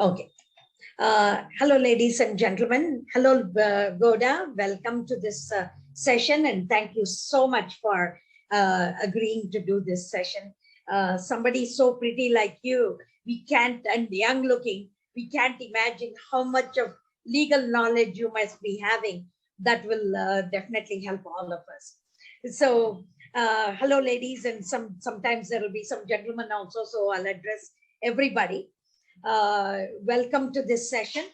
Okay. Hello, ladies and gentlemen. Hello, Goda. Welcome to this session, and thank you so much for agreeing to do this session. Somebody so pretty like you, we can't, and young looking, we can't imagine how much of legal knowledge you must be having. That will definitely help all of us. So, hello, ladies, and sometimes there will be some gentlemen also, so I'll address everybody. Welcome to this session,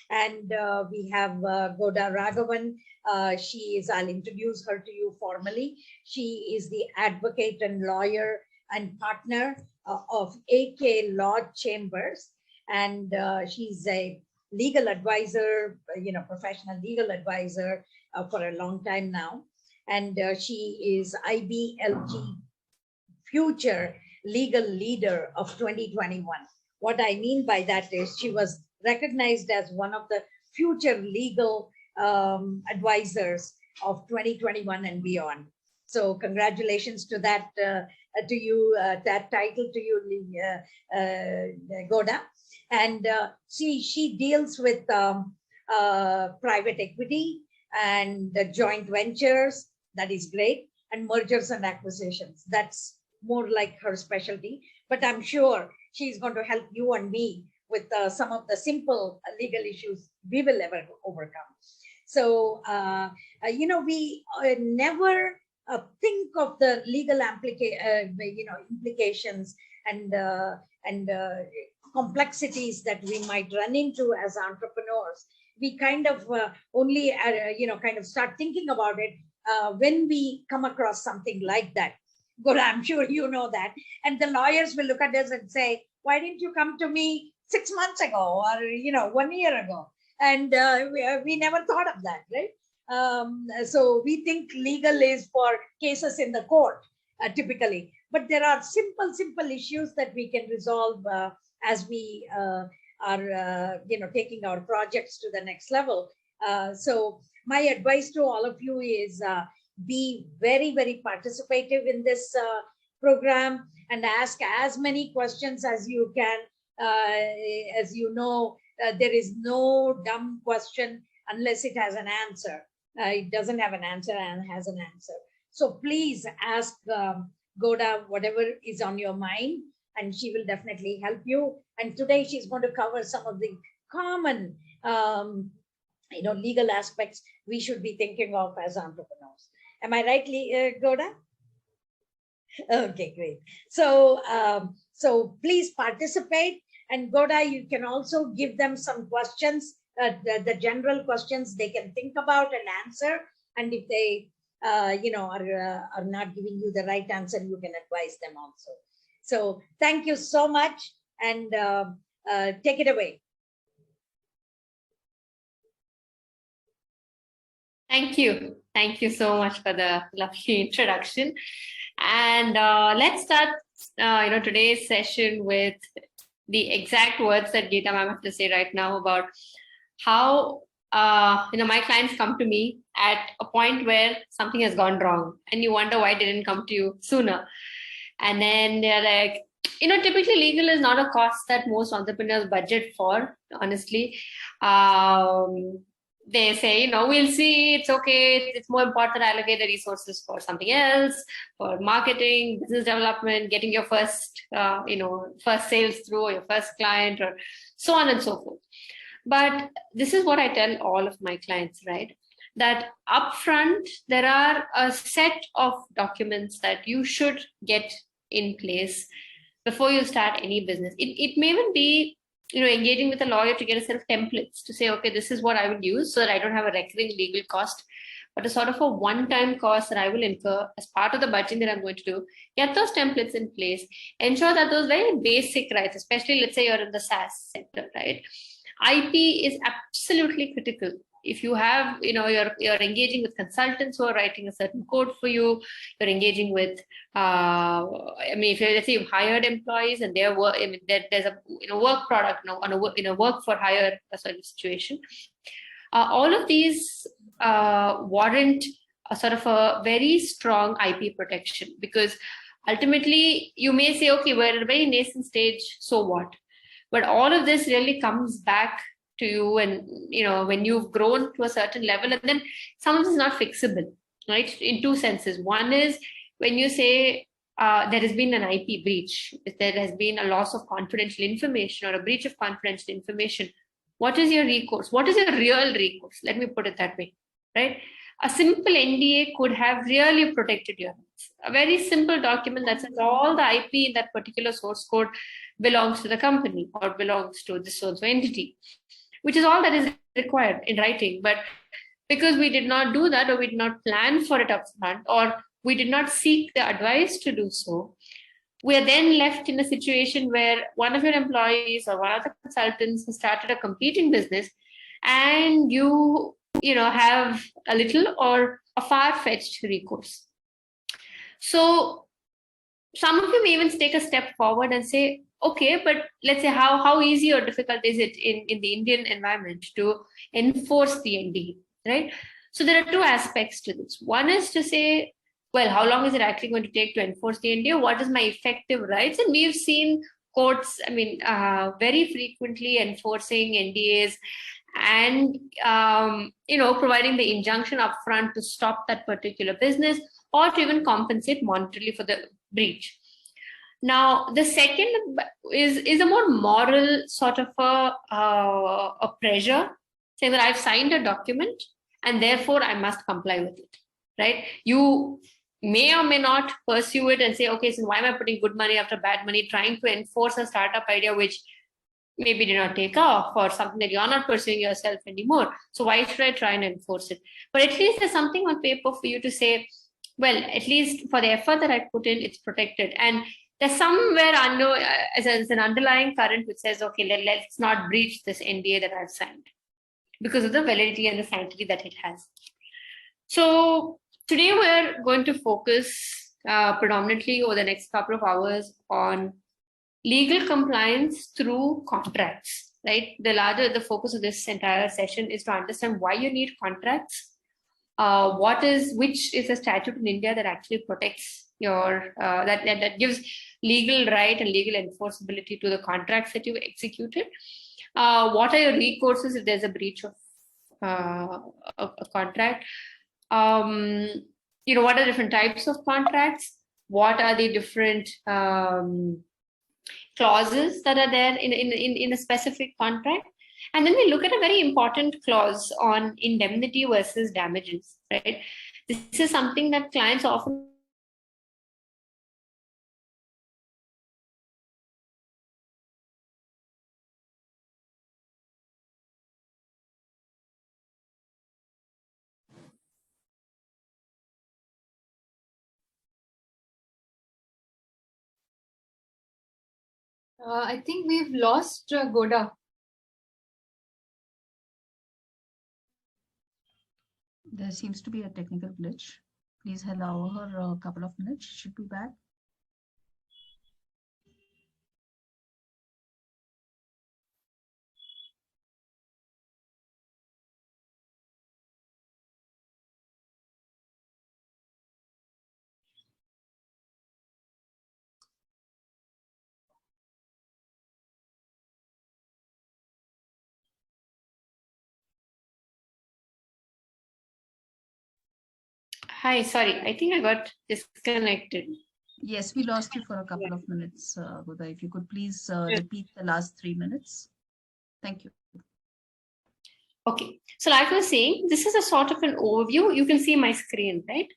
and we have Goda Raghavan. I'll introduce her to you formally. She is the advocate and lawyer and partner of AK Law Chambers, and she's a legal advisor, professional legal advisor for a long time now. And she is IBLG Future Legal Leader of 2021. What I mean by that is she was recognized as one of the future legal advisors of 2021 and beyond. So congratulations to that, to you, that title to you, Goda. And she deals with private equity and joint ventures. That is great. And mergers and acquisitions. That's more like her specialty. But I'm sure she's going to help you and me with some of the simple legal issues we will ever overcome. So, we never think of the legal implications and complexities that we might run into as entrepreneurs. We kind of only, kind of start thinking about it when we come across something like that. Good, I'm sure you know that. And the lawyers will look at us and say, why didn't you come to me 6 months ago or, 1 year ago? And we never thought of that, right? So we think legal is for cases in the court, typically. But there are simple issues that we can resolve as we are, taking our projects to the next level. So my advice to all of you is be very, very participative in this program and ask as many questions as you can. As you know, there is no dumb question unless it has an answer. It doesn't have an answer and has an answer. So please ask Goda whatever is on your mind, and she will definitely help you. And today she's going to cover some of the common legal aspects we should be thinking of as entrepreneurs. Am I right, Goda? Okay, great. So, so please participate. And Goda, you can also give them some questions, the general questions they can think about and answer. And if they, are not giving you the right answer, you can advise them also. So thank you so much, and take it away. Thank you. Thank you so much for the lovely introduction. And let's start, today's session with the exact words that Geeta ma'am have to say right now about how, my clients come to me at a point where something has gone wrong and you wonder why they didn't come to you sooner. And then they're like, typically legal is not a cost that most entrepreneurs budget for, honestly. They say, we'll see, it's okay. It's more important to allocate the resources for something else, for marketing, business development, getting your first, first sales through, or your first client, or so on and so forth. But this is what I tell all of my clients, right? That upfront, there are a set of documents that you should get in place before you start any business. It may even be, engaging with a lawyer to get a set of templates to say, okay, this is what I would use so that I don't have a recurring legal cost, but a sort of a one-time cost that I will incur as part of the budgeting that I'm going to do. Get those templates in place. Ensure that those very basic rights, especially let's say you're in the SaaS sector, right? IP is absolutely critical. If you have, you're engaging with consultants who are writing a certain code for you, you're engaging with, if let's say you've hired employees and their work, there's a work product now on a work for hire sort of situation. All of these warrant a sort of a very strong IP protection, because ultimately you may say, okay, we're at a very nascent stage, so what? But all of this really comes back to you, and when you've grown to a certain level, and then some of this is not fixable, right? In two senses. One is when you say there has been an IP breach, if there has been a loss of confidential information or a breach of confidential information, what is your recourse? What is your real recourse? Let me put it that way, right? A simple NDA could have really protected your rights. A very simple document that says all the IP in that particular source code belongs to the company or belongs to this so-and-so entity, which is all that is required in writing. But because we did not do that, or we did not plan for it upfront, or we did not seek the advice to do so, we are then left in a situation where one of your employees or one of the consultants has started a competing business, and you have a little or a far-fetched recourse. So some of you may even take a step forward and say, okay, but let's say how easy or difficult is it in the Indian environment to enforce the NDA, right? So there are two aspects to this. One is to say, well, how long is it actually going to take to enforce the NDA? What is my effective rights? And we've seen courts, very frequently enforcing NDAs and, providing the injunction upfront to stop that particular business or to even compensate monetarily for the breach. Now, the second is a more moral sort of a pressure, saying that I've signed a document and therefore I must comply with it, right? You may or may not pursue it and say, okay, so why am I putting good money after bad money, trying to enforce a startup idea which maybe did not take off, or something that you're not pursuing yourself anymore. So why should I try and enforce it? But at least there's something on paper for you to say, well, at least for the effort that I put in, it's protected. And there's somewhere under as an underlying current which says, okay, let's not breach this NDA that I've signed because of the validity and the sanctity that it has. So today we're going to focus predominantly over the next couple of hours on legal compliance through contracts, right? The focus of this entire session is to understand why you need contracts, which is a statute in India that actually protects your, that gives legal right and legal enforceability to the contracts that you've executed. What are your recourses if there's a breach of a contract? What are different types of contracts? What are the different clauses that are there in a specific contract? And then we look at a very important clause on indemnity versus damages, right? This is something that clients often I think we've lost Goda. There seems to be a technical glitch. Please allow her a couple of minutes. She should be back. Hi, sorry, I think I got disconnected. Yes, we lost you for a couple of minutes, Goda. If you could please repeat the last 3 minutes. Thank you. Okay, so like I was saying, this is a sort of an overview. You can see my screen, right?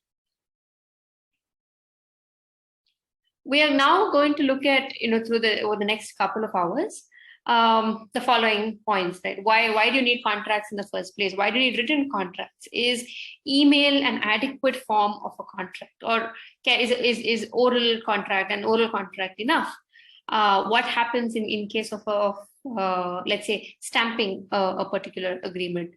We are now going to look at, over the next couple of hours, the following points, right? Why do you need contracts in the first place? Why do you need written contracts? Is email an adequate form of a contract, or is oral contract and oral contract enough? What happens in case of let's say stamping a particular agreement?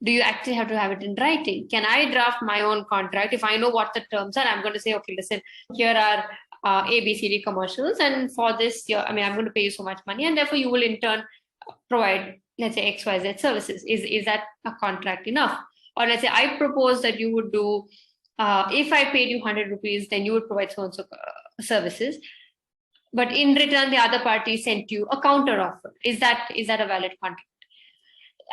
Do you actually have to have it in writing? Can I draft my own contract if I know what the terms are? I'm going to say, okay, listen, here are ABCD commercials, and for this, I'm going to pay you so much money, and therefore you will in turn provide, let's say, XYZ services. Is that a contract enough? Or let's say I propose that you would do, if I paid you 100 rupees, then you would provide so and so services. but in return, the other party sent you a counter offer. Is that a valid contract?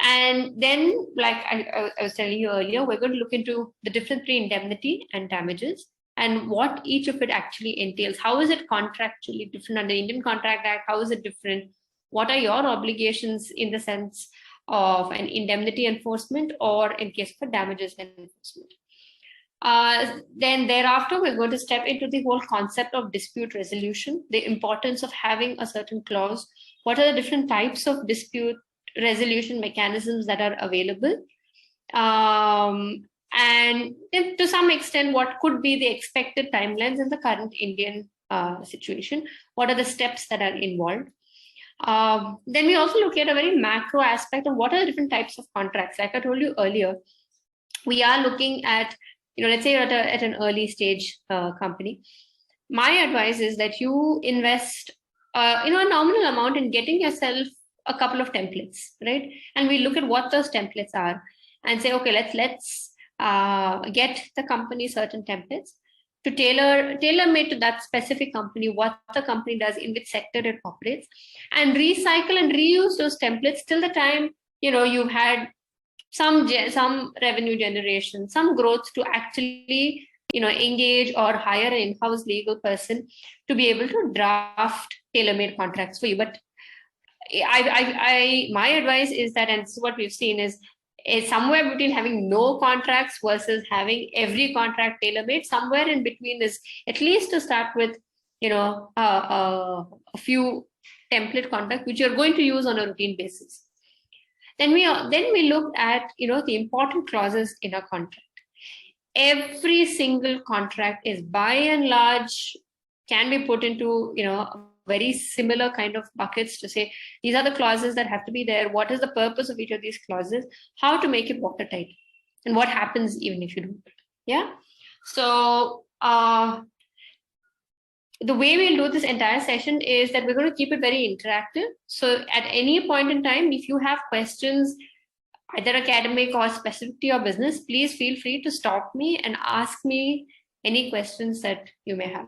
And then, like I was telling you earlier, we're going to look into the difference between indemnity and damages and what each of it actually entails. How is it contractually different under the Indian Contract Act? How is it different? What are your obligations in the sense of an indemnity enforcement or in case of a damages enforcement? Then thereafter, we're going to step into the whole concept of dispute resolution, the importance of having a certain clause. What are the different types of dispute resolution mechanisms that are available? And to some extent, what could be the expected timelines in the current Indian situation? What are the steps that are involved? Then we also look at a very macro aspect of what are the different types of contracts. Like I told you earlier, we are looking at, let's say you're at an early stage company. My advice is that you invest, a nominal amount in getting yourself a couple of templates, right? And we look at what those templates are and say, okay, let's get the company certain templates to tailor-made to that specific company, what the company does, in which sector it operates, and recycle and reuse those templates till the time, you've had some revenue generation, some growth to actually, engage or hire an in-house legal person to be able to draft tailor-made contracts for you. But my advice is that, and this is what we've seen, is somewhere between having no contracts versus having every contract tailor-made. Somewhere in between is at least to start with, a few template contracts which you're going to use on a routine basis. Then we looked at, the important clauses in a contract. Every single contract is by and large can be put into, very similar kind of buckets to say, these are the clauses that have to be there. What is the purpose of each of these clauses? How to make it watertight? And what happens even if you do it? Yeah. So the way we'll do this entire session is that we're going to keep it very interactive. So at any point in time, if you have questions, either academic or specific to your business, please feel free to stop me and ask me any questions that you may have.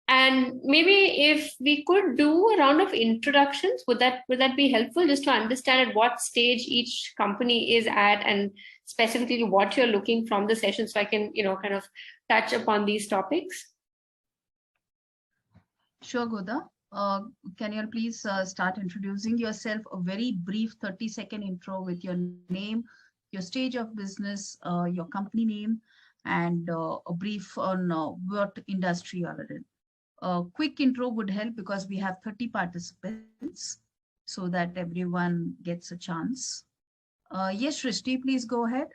And maybe if we could do a round of introductions, would that be helpful, just to understand at what stage each company is at and specifically what you're looking from the session, so I can, kind of touch upon these topics? Sure, Goda. Can you please start introducing yourself? A very brief 30-second intro with your name, your stage of business, your company name, and a brief on what industry you are in. A quick intro would help because we have 30 participants so that everyone gets a chance. Yes, Shrishti, please go ahead.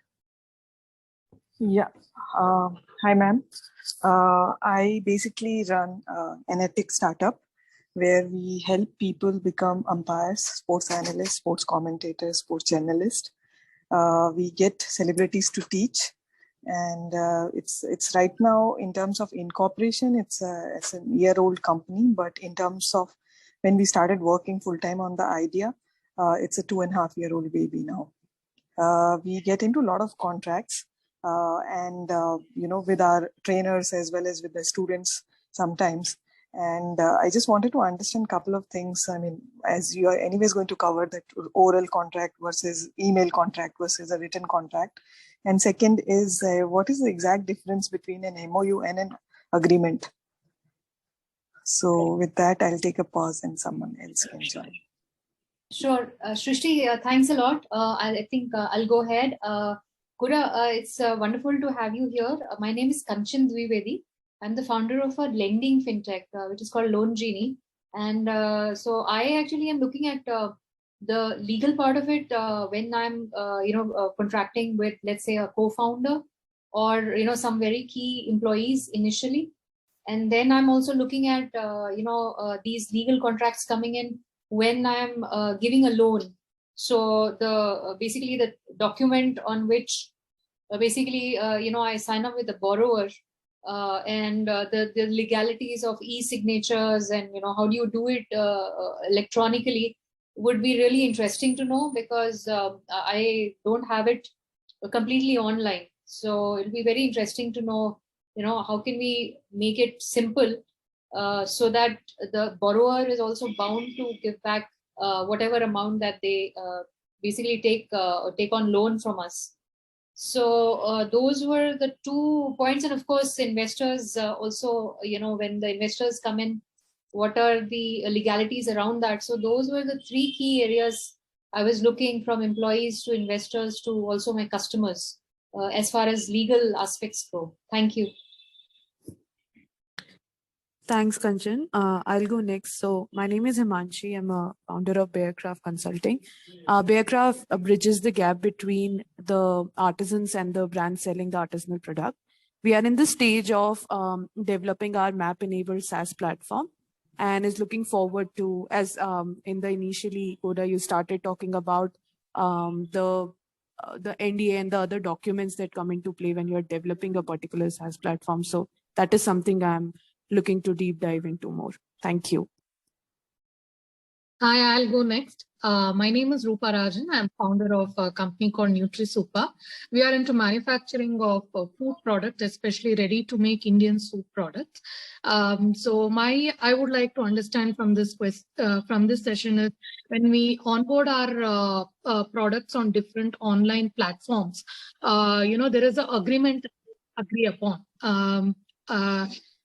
Yeah. Hi, ma'am. I basically run an ethics startup where we help people become umpires, sports analysts, sports commentators, sports journalists. We get celebrities to teach. And it's right now, in terms of incorporation, it's a year-old company. But in terms of when we started working full-time on the idea, it's a 2.5-year-old baby now. We get into a lot of contracts and with our trainers as well as with the students sometimes. And I just wanted to understand a couple of things. I mean, as you are anyways going to cover that oral contract versus email contract versus a written contract. And second is, what is the exact difference between an MOU and an agreement? So with that, I'll take a pause and someone else can join. Sure. Shrishti, thanks a lot. I think I'll go ahead. Kuda, it's wonderful to have you here. My name is Kanchan Dwivedi. I'm the founder of a lending fintech, which is called Loan Genie. And so I actually am looking at the legal part of it when I'm, contracting with, let's say, a co-founder or, some very key employees initially. And then I'm also looking at, these legal contracts coming in when I'm giving a loan. So basically the document on which I sign up with the borrower and the legalities of e-signatures and, how do you do it electronically would be really interesting to know, because I don't have it completely online. So it'll be very interesting to know how can we make it simple so that the borrower is also bound to give back whatever amount that they basically take on loan from us. So those were the 2 points. And of course, investors also, when the investors come in, what are the legalities around that? So those were the 3 key areas I was looking, from employees to investors to also my customers, as far as legal aspects go. Thank you. Thanks, Kanchan. I'll go next. So my name is Himanshi. I'm a founder of Bearcraft Consulting. Bearcraft bridges the gap between the artisans and the brand selling the artisanal product. We are in the stage of developing our map-enabled SaaS platform, and is looking forward to, as in the initially, Koda, you started talking about the NDA and the other documents that come into play when you're developing a particular SaaS platform. So that is something I'm looking to deep dive into more. Thank you. Hi, I'll go next. My name is Rupa Rajan. I'm founder of a company called NutriSupa. We are into manufacturing of food products, especially ready-to-make Indian soup products. So I would like to understand from this session is, when we onboard our products on different online platforms, there is an agreement agree upon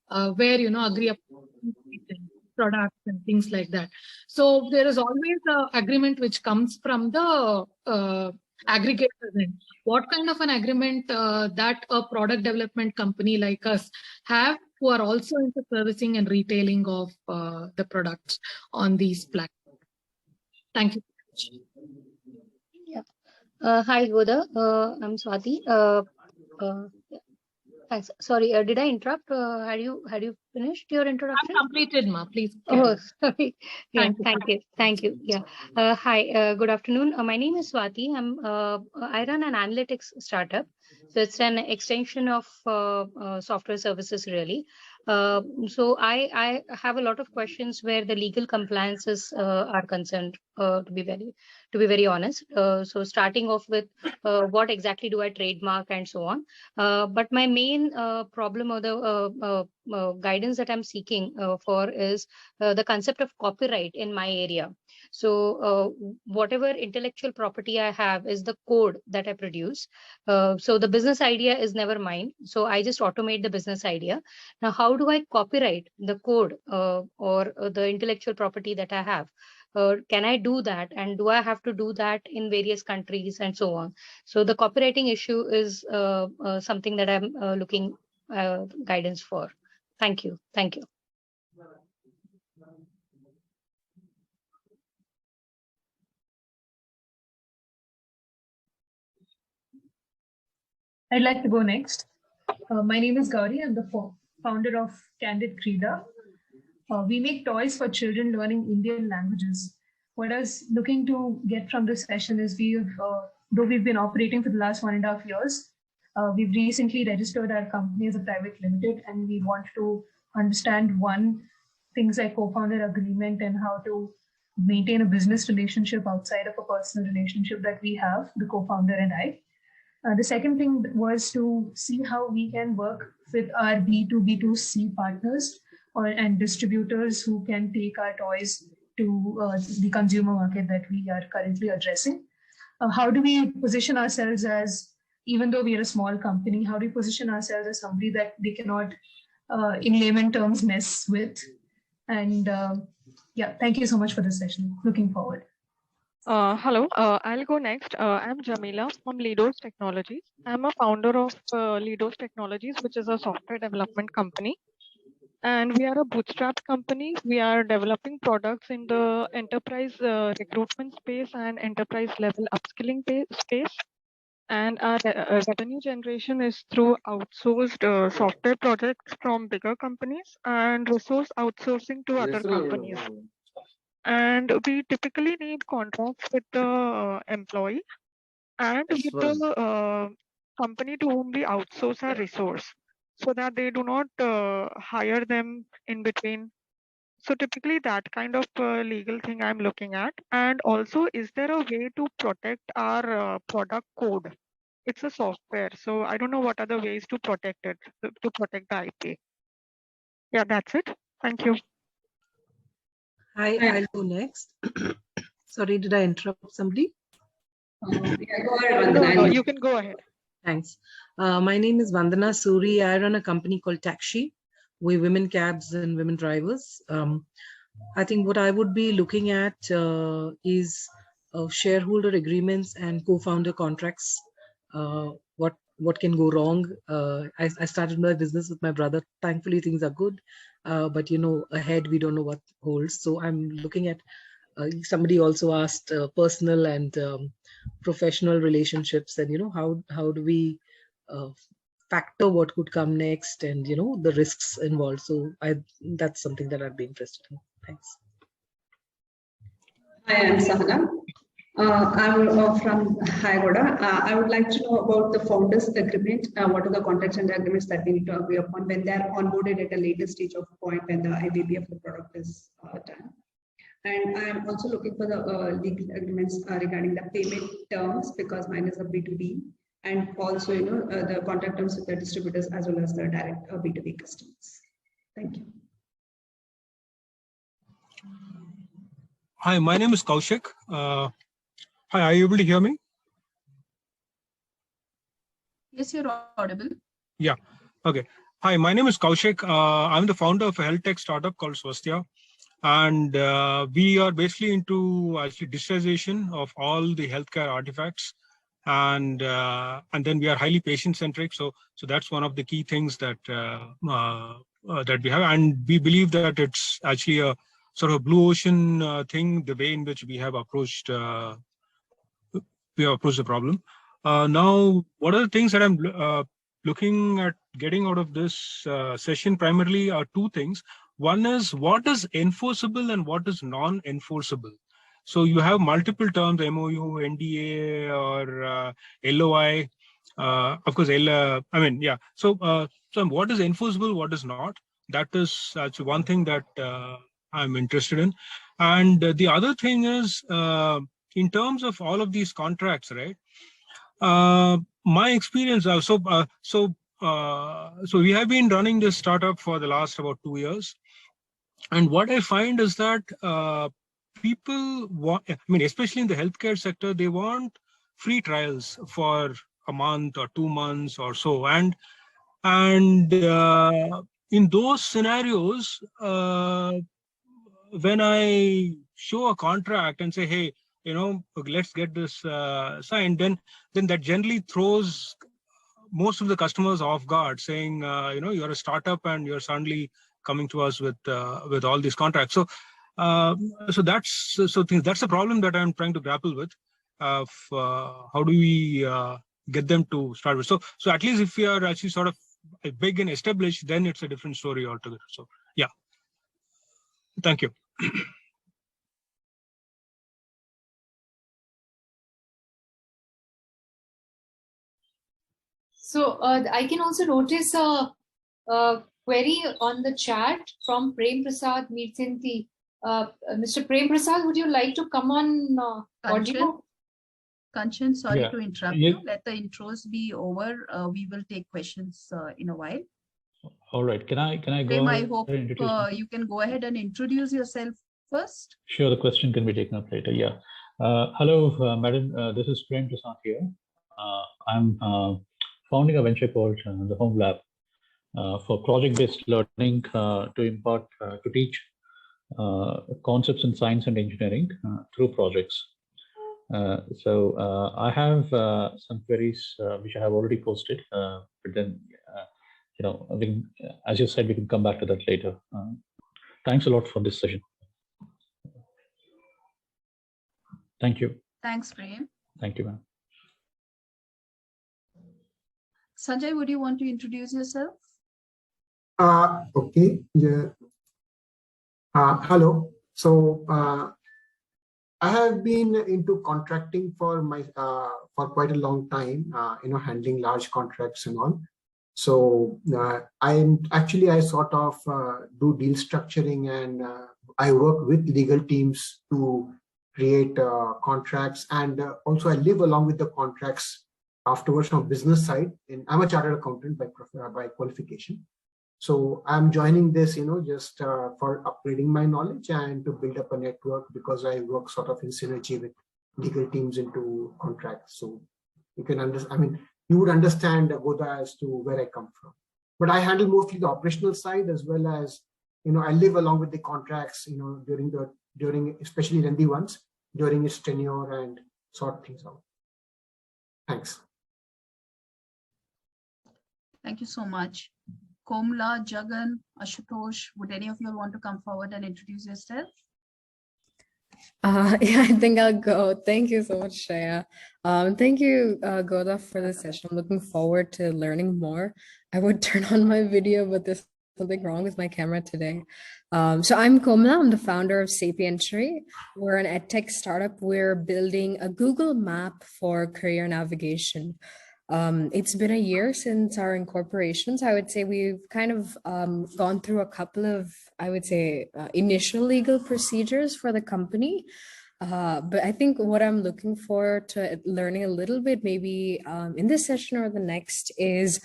where agree upon products and things like that. So there is always an agreement which comes from the aggregator end. What kind of an agreement that a product development company like us have, who are also into servicing and retailing of the products on these platforms? Thank you. Yeah. Hi, Goda. I'm Swati. Thanks. Sorry, did I interrupt? Had you finished your introduction? I'm completed, Ma. Please. Oh, sorry. Yeah, Thank you. Yeah. Hi. Good afternoon. My name is Swati. I run an analytics startup. So it's an extension of software services, really. So I have a lot of questions where the legal compliances are concerned. To be very honest. So starting off with what exactly do I trademark and so on. But my main problem, or the guidance that I'm seeking for, is the concept of copyright in my area. So whatever intellectual property I have is the code that I produce. So the business idea is never mine. So I just automate the business idea. Now, how do I copyright the code or the intellectual property that I have? Can I do that? And do I have to do that in various countries and so on? So the copywriting issue is something that I'm looking guidance for. Thank you. Thank you. I'd like to go next. My name is Gauri. I'm the founder of Candid Krida. We make toys for children learning Indian languages. What I was looking to get from this session is, though we've been operating for the last 1.5 years, we've recently registered our company as a private limited, and we want to understand things like co-founder agreement and how to maintain a business relationship outside of a personal relationship that we have, the co-founder and I. The second thing was to see how we can work with our B2B2C partners and distributors who can take our toys to the consumer market that we are currently addressing. How do we position ourselves as, even though we are a small company, how do we position ourselves as somebody that they cannot, in layman terms, mess with? And yeah, thank you so much for this session. Looking forward. Hello, I'll go next. I'm Jamila from Lidos Technologies. I'm a founder of Lidos Technologies, which is a software development company. And we are a bootstrap company. We are developing products in the enterprise recruitment space and enterprise level upskilling space. And our revenue generation is through outsourced software projects from bigger companies and resource outsourcing to other companies. And we typically need contracts with the employee and with the company to whom we outsource our resource, so that they do not hire them in between. So typically that kind of legal thing I'm looking at. And also, is there a way to protect our product code? it's a software. So I don't know what are the ways to protect it, to protect the IP. Yeah, that's it. Thank you. Hi, I'll go next. Sorry, did I interrupt somebody? Yeah, go ahead, No, Vandana. you can go ahead. Thanks. My name is Vandana Suri. I run a company called Taxi. We women cabs and women drivers. I think what I would be looking at is shareholder agreements and co-founder contracts. What can go wrong? I started my business with my brother. Thankfully, things are good, but ahead we don't know what holds. So I'm looking at. Somebody also asked personal and professional relationships, and how do we factor what could come next, and the risks involved. So that's something that I'd be interested in. Thanks. Hi, I'm Sahana. I'm from Goda. I would like to know about the founders agreement. What are the contracts and agreements that we need to agree upon when they're onboarded at a later stage of point when the IBB of the product is done? And I'm also looking for the legal agreements regarding the payment terms, because mine is a B2B, and also the contract terms with the distributors as well as the direct B2B customers. Thank you. Hi, my name is Kaushik. Hi, are you able to hear me? Yes, you're audible. Yeah. Okay. Hi, my name is Kaushik. I'm the founder of a health tech startup called Swasthya. And we are basically into actually digitization of all the healthcare artifacts, and then we are highly patient-centric. So that's one of the key things that that we have, and we believe that it's actually a sort of blue ocean thing, the way in which we have approached the problem. Now, what are the things that I'm looking at getting out of this session? Primarily are two things. One is what is enforceable and what is non-enforceable. So you have multiple terms, MOU, NDA, or LOI. Of course, So what is enforceable, what is not? That is actually one thing that I'm interested in. And the other thing is, in terms of all of these contracts, right? My experience, so we have been running this startup for the last about 2 years. And what I find is that people want, especially in the healthcare sector, they want free trials for a month or 2 months or so. And in those scenarios, when I show a contract and say, hey, let's get this signed, then that generally throws most of the customers off guard, saying, you're a startup and you're suddenly coming to us with all these contracts. So that's the problem that I'm trying to grapple with. Of how do we get them to start with? So at least if we are actually sort of big and established, then it's a different story altogether. So yeah, thank you. So I can also notice a query on the chat from Prem Prasad Meetsinti. Mr. Prem Prasad, would you like to come on audio? Kanchan, sorry Yeah. to interrupt Yeah. you. Let the intros be over. We will take questions in a while. All right. Can I go Prem, I ahead hope and introduce you can go ahead and introduce yourself first. Sure, the question can be taken up later. Yeah. Hello, madam. This is Prem Prasad here. I'm founding a venture called the Home Lab for project-based learning to impart, to teach concepts in science and engineering through projects. So I have some queries which I have already posted, but then, as you said, we can come back to that later. Thanks a lot for this session. Thank you. Thanks, Prem. Thank you, ma'am. Sanjay, would you want to introduce yourself? Okay. Yeah. Hello. So I have been into contracting for quite a long time. Handling large contracts and all. So I sort of do deal structuring, and I work with legal teams to create contracts, and also I live along with the contracts afterwards from business side. And I'm a chartered accountant by qualification. So I'm joining this, just for upgrading my knowledge and to build up a network, because I work sort of in synergy with legal teams into contracts. So you can understand, I mean, you would understand Goda as to where I come from. But I handle mostly the operational side, as well as, I live along with the contracts, during especially lengthy ones, during its tenure, and sort things out. Thanks. Thank you so much. Komla, Jagan, Ashutosh, would any of you want to come forward and introduce yourself? Yeah, I think I'll go. Thank you so much, Shreya. Thank you, Goda, for this session. I'm looking forward to learning more. I would turn on my video, but there's something wrong with my camera today. So I'm Komla. I'm the founder of Sapientry. We're an edtech startup. We're building a Google map for career navigation. It's been a year since our incorporation, so I would say we've kind of gone through a couple of, I would say, initial legal procedures for the company. But I think what I'm looking forward to learning a little bit, maybe in this session or the next, is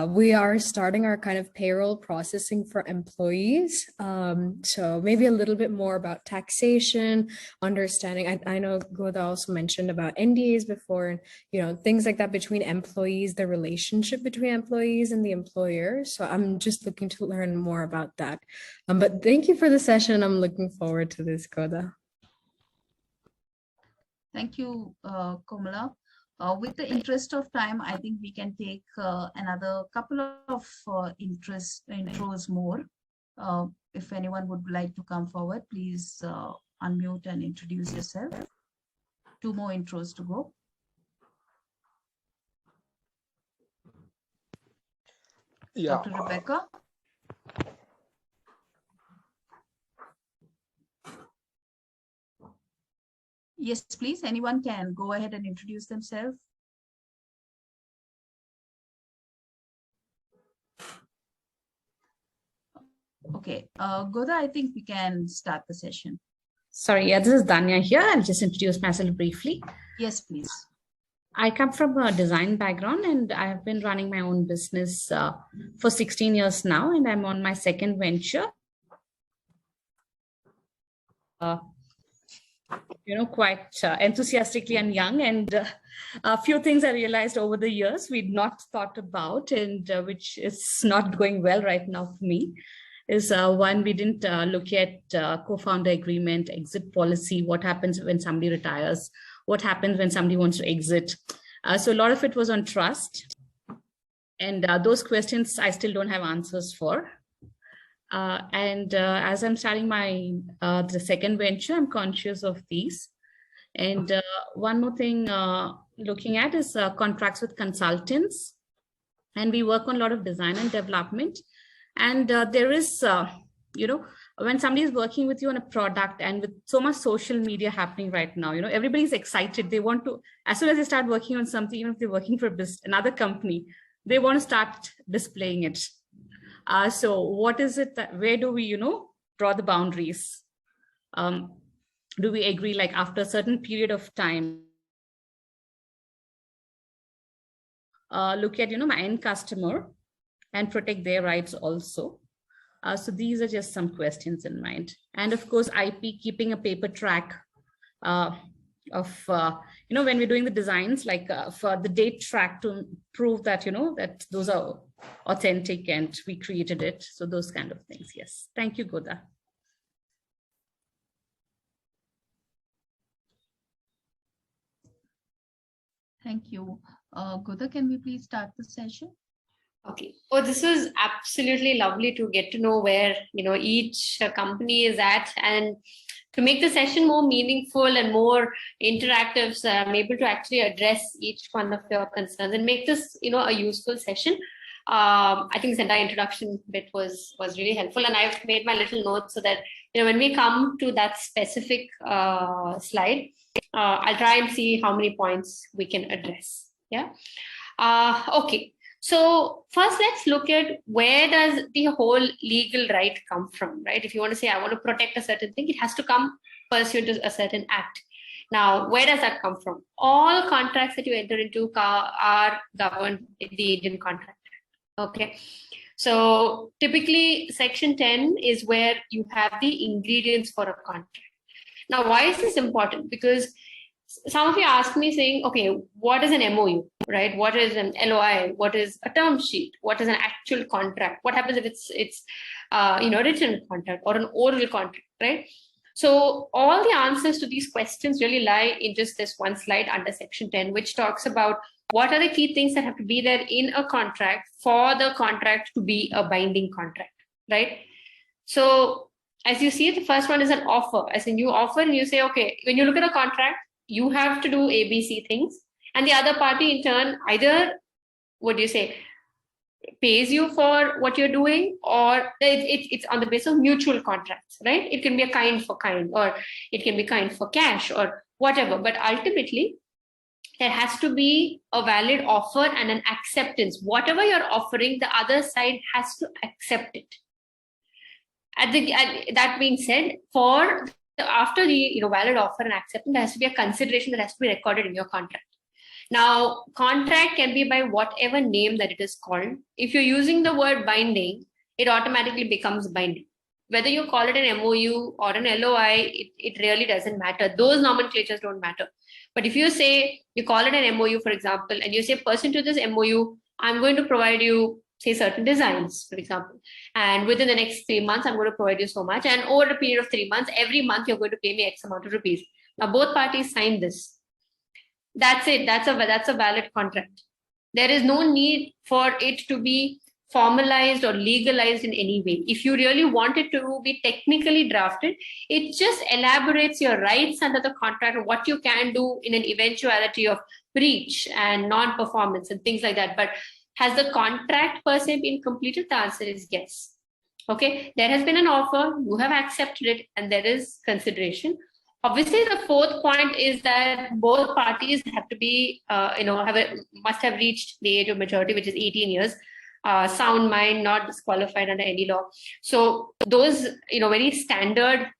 we are starting our kind of payroll processing for employees. So maybe a little bit more about taxation, understanding. I know Goda also mentioned about NDAs before, and things like that between employees, the relationship between employees and the employer. So I'm just looking to learn more about that. But thank you for the session. I'm looking forward to this, Goda. Thank you, Komala. With the interest of time, I think we can take another couple of intros more. If anyone would like to come forward, please unmute and introduce yourself. 2 more intros to go. Yeah. Dr. Rebecca. Yes, please. Anyone can go ahead and introduce themselves. Okay, Goda, I think we can start the session. Sorry, yeah, this is Danya here. I'll just introduce myself briefly. Yes, please. I come from a design background, and I have been running my own business for 16 years now, and I'm on my second venture. Quite enthusiastically and young, and a few things I realized over the years we'd not thought about, and which is not going well right now for me, is one, we didn't look at co-founder agreement, exit policy, what happens when somebody retires, what happens when somebody wants to exit. So a lot of it was on trust, and those questions I still don't have answers for. As I'm starting my the second venture, I'm conscious of these. And one more thing looking at is contracts with consultants. And we work on a lot of design and development. And there is, when somebody is working with you on a product, and with so much social media happening right now, everybody's excited. They want to, as soon as they start working on something, even if they're working for another company, they want to start displaying it. So what is it that, where do we, draw the boundaries? Do we agree, like after a certain period of time, look at, my end customer and protect their rights also? So these are just some questions in mind. And of course, IP, keeping a paper track of, when we're doing the designs, like for the date track to prove that, that those are authentic and we created it. So those kind of things. Yes. Thank you, Goda. Thank you. Goda, can we please start the session? Okay. Oh, this is absolutely lovely to get to know where, each company is at, and to make the session more meaningful and more interactive, so I'm able to actually address each one of your concerns and make this, a useful session. I think this entire introduction bit was really helpful, and I've made my little notes so that, when we come to that specific slide, I'll try and see how many points we can address. Yeah. Okay. So first, let's look at where does the whole legal right come from, right? If you want to say, I want to protect a certain thing, it has to come pursuant to a certain act. Now, where does that come from? All contracts that you enter into are governed in the Indian Contract. Okay. So typically Section 10 is where you have the ingredients for a contract. Now, why is this important? Because some of you ask me saying, okay, what is an MOU, right? What is an LOI? What is a term sheet? What is an actual contract? What happens if it's written contract or an oral contract, right? So all the answers to these questions really lie in just this one slide under Section 10, which talks about what are the key things that have to be there in a contract for the contract to be a binding contract, right? So as you see, the first one is an offer. As in you offer and you say, okay, when you look at a contract, you have to do ABC things. And the other party in turn either, pays you for what you're doing, or it's on the basis of mutual contracts, right? It can be a kind for kind, or it can be kind for cash or whatever. But ultimately, there has to be a valid offer and an acceptance. Whatever you're offering, the other side has to accept it. That being said, after the valid offer and acceptance, there has to be a consideration that has to be recorded in your contract. Now, contract can be by whatever name that it is called. If you're using the word binding, it automatically becomes binding. Whether you call it an MOU or an LOI, it really doesn't matter. Those nomenclatures don't matter. But if you say, you call it an MOU, for example, and you say, pursuant to this MOU, I'm going to provide you, say, certain designs, for example. And within the next 3 months, I'm going to provide you so much. And over a period of 3 months, every month, you're going to pay me X amount of rupees. Now, both parties sign this. That's it. That's a valid contract. There is no need for it to be formalized or legalized in any way. If you really want it to be technically drafted, it just elaborates your rights under the contract, or what you can do in an eventuality of breach and non-performance and things like that. But has the contract per se been completed? The answer is yes. Okay, there has been an offer, you have accepted it, and there is consideration. Obviously, the fourth point is that both parties have to be, must have reached the age of maturity, which is 18 years, sound mind, not disqualified under any law. So those, very standard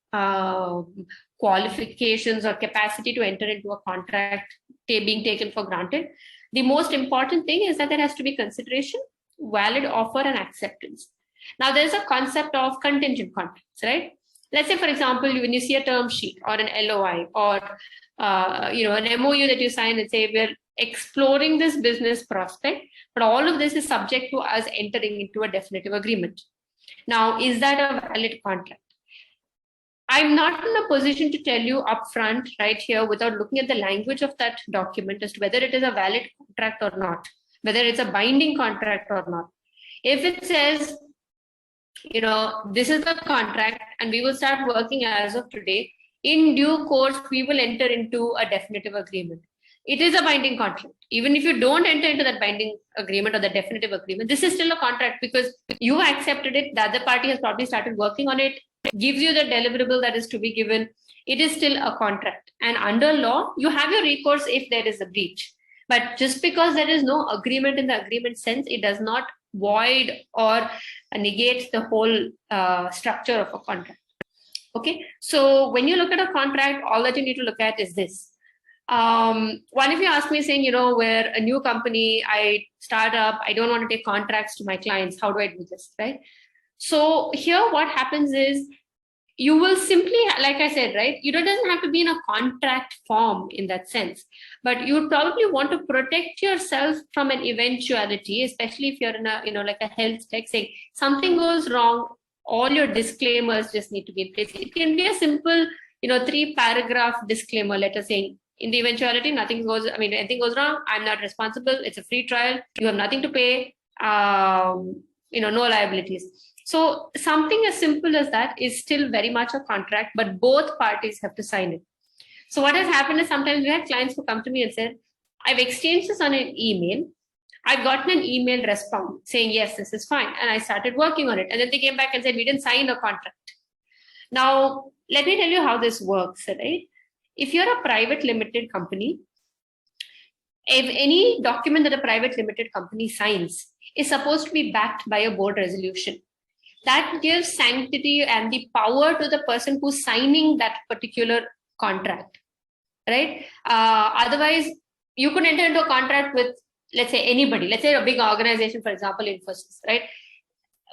qualifications or capacity to enter into a contract being taken for granted. The most important thing is that there has to be consideration, valid offer, and acceptance. Now, there's a concept of contingent contracts, right? Let's say, for example, when you see a term sheet or an LOI or an MOU that you sign and say, we're exploring this business prospect, but all of this is subject to us entering into a definitive agreement. Now, is that a valid contract? I'm not in a position to tell you upfront right here without looking at the language of that document as to whether it is a valid contract or not, whether it's a binding contract or not. If it says, this is the contract and we will start working as of today, in due course, we will enter into a definitive agreement. It is a binding contract. Even if you don't enter into that binding agreement or the definitive agreement, this is still a contract because you accepted it. The other party has probably started working on it, gives you the deliverable that is to be given. It is still a contract. And under law, you have your recourse if there is a breach. But just because there is no agreement in the agreement sense, it does not void or negate the whole structure of a contract. Okay, so when you look at a contract, all that you need to look at is this. One, if you ask me saying, we're a new company, I start up, I don't want to take contracts to my clients, how do I do this, right? So here what happens is you will simply, like I said, right, it doesn't have to be in a contract form in that sense, but you would probably want to protect yourself from an eventuality, especially if you're in a, like a health tech, saying something goes wrong, all your disclaimers just need to be in place. It can be a simple, 3-paragraph disclaimer letter saying, in the eventuality, anything goes wrong, I'm not responsible, it's a free trial, you have nothing to pay, no liabilities. So something as simple as that is still very much a contract, but both parties have to sign it. So what has happened is sometimes we have clients who come to me and said, I've exchanged this on an email. I've gotten an email response saying, yes, this is fine. And I started working on it. And then they came back and said, we didn't sign a contract. Now, let me tell you how this works, right? If you're a private limited company, if any document that a private limited company signs is supposed to be backed by a board resolution. That gives sanctity and the power to the person who's signing that particular contract, right? Otherwise, you could enter into a contract with, let's say, anybody. Let's say a big organization, for example, Infosys, right?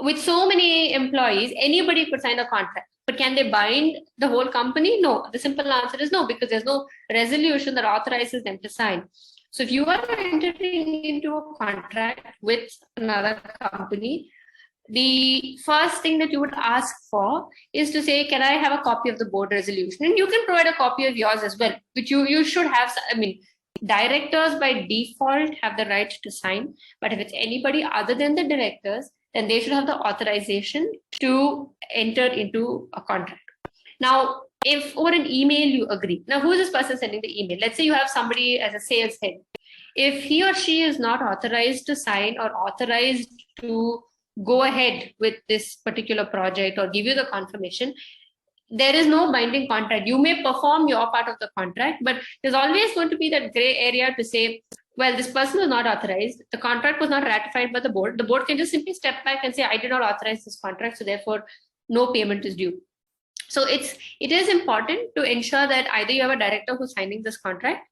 With so many employees, anybody could sign a contract. But can they bind the whole company? No. The simple answer is no, because there's no resolution that authorizes them to sign. So if you are entering into a contract with another company, the first thing that you would ask for is to say, can I have a copy of the board resolution? And you can provide a copy of yours as well, which you should have. I mean, directors by default have the right to sign, but if it's anybody other than the directors, then they should have the authorization to enter into a contract. Now, if over an email you agree, now who is this person sending the email? Let's say you have somebody as a sales head. If he or she is not authorized to sign or authorized to go ahead with this particular project or give you the confirmation, there is no binding contract. You may perform your part of the contract, but there's always going to be that gray area to say, well, this person was not authorized. The contract was not ratified by the board. The board can just simply step back and say, I did not authorize this contract, so therefore no payment is due. So it is important to ensure that either you have a director who's signing this contract,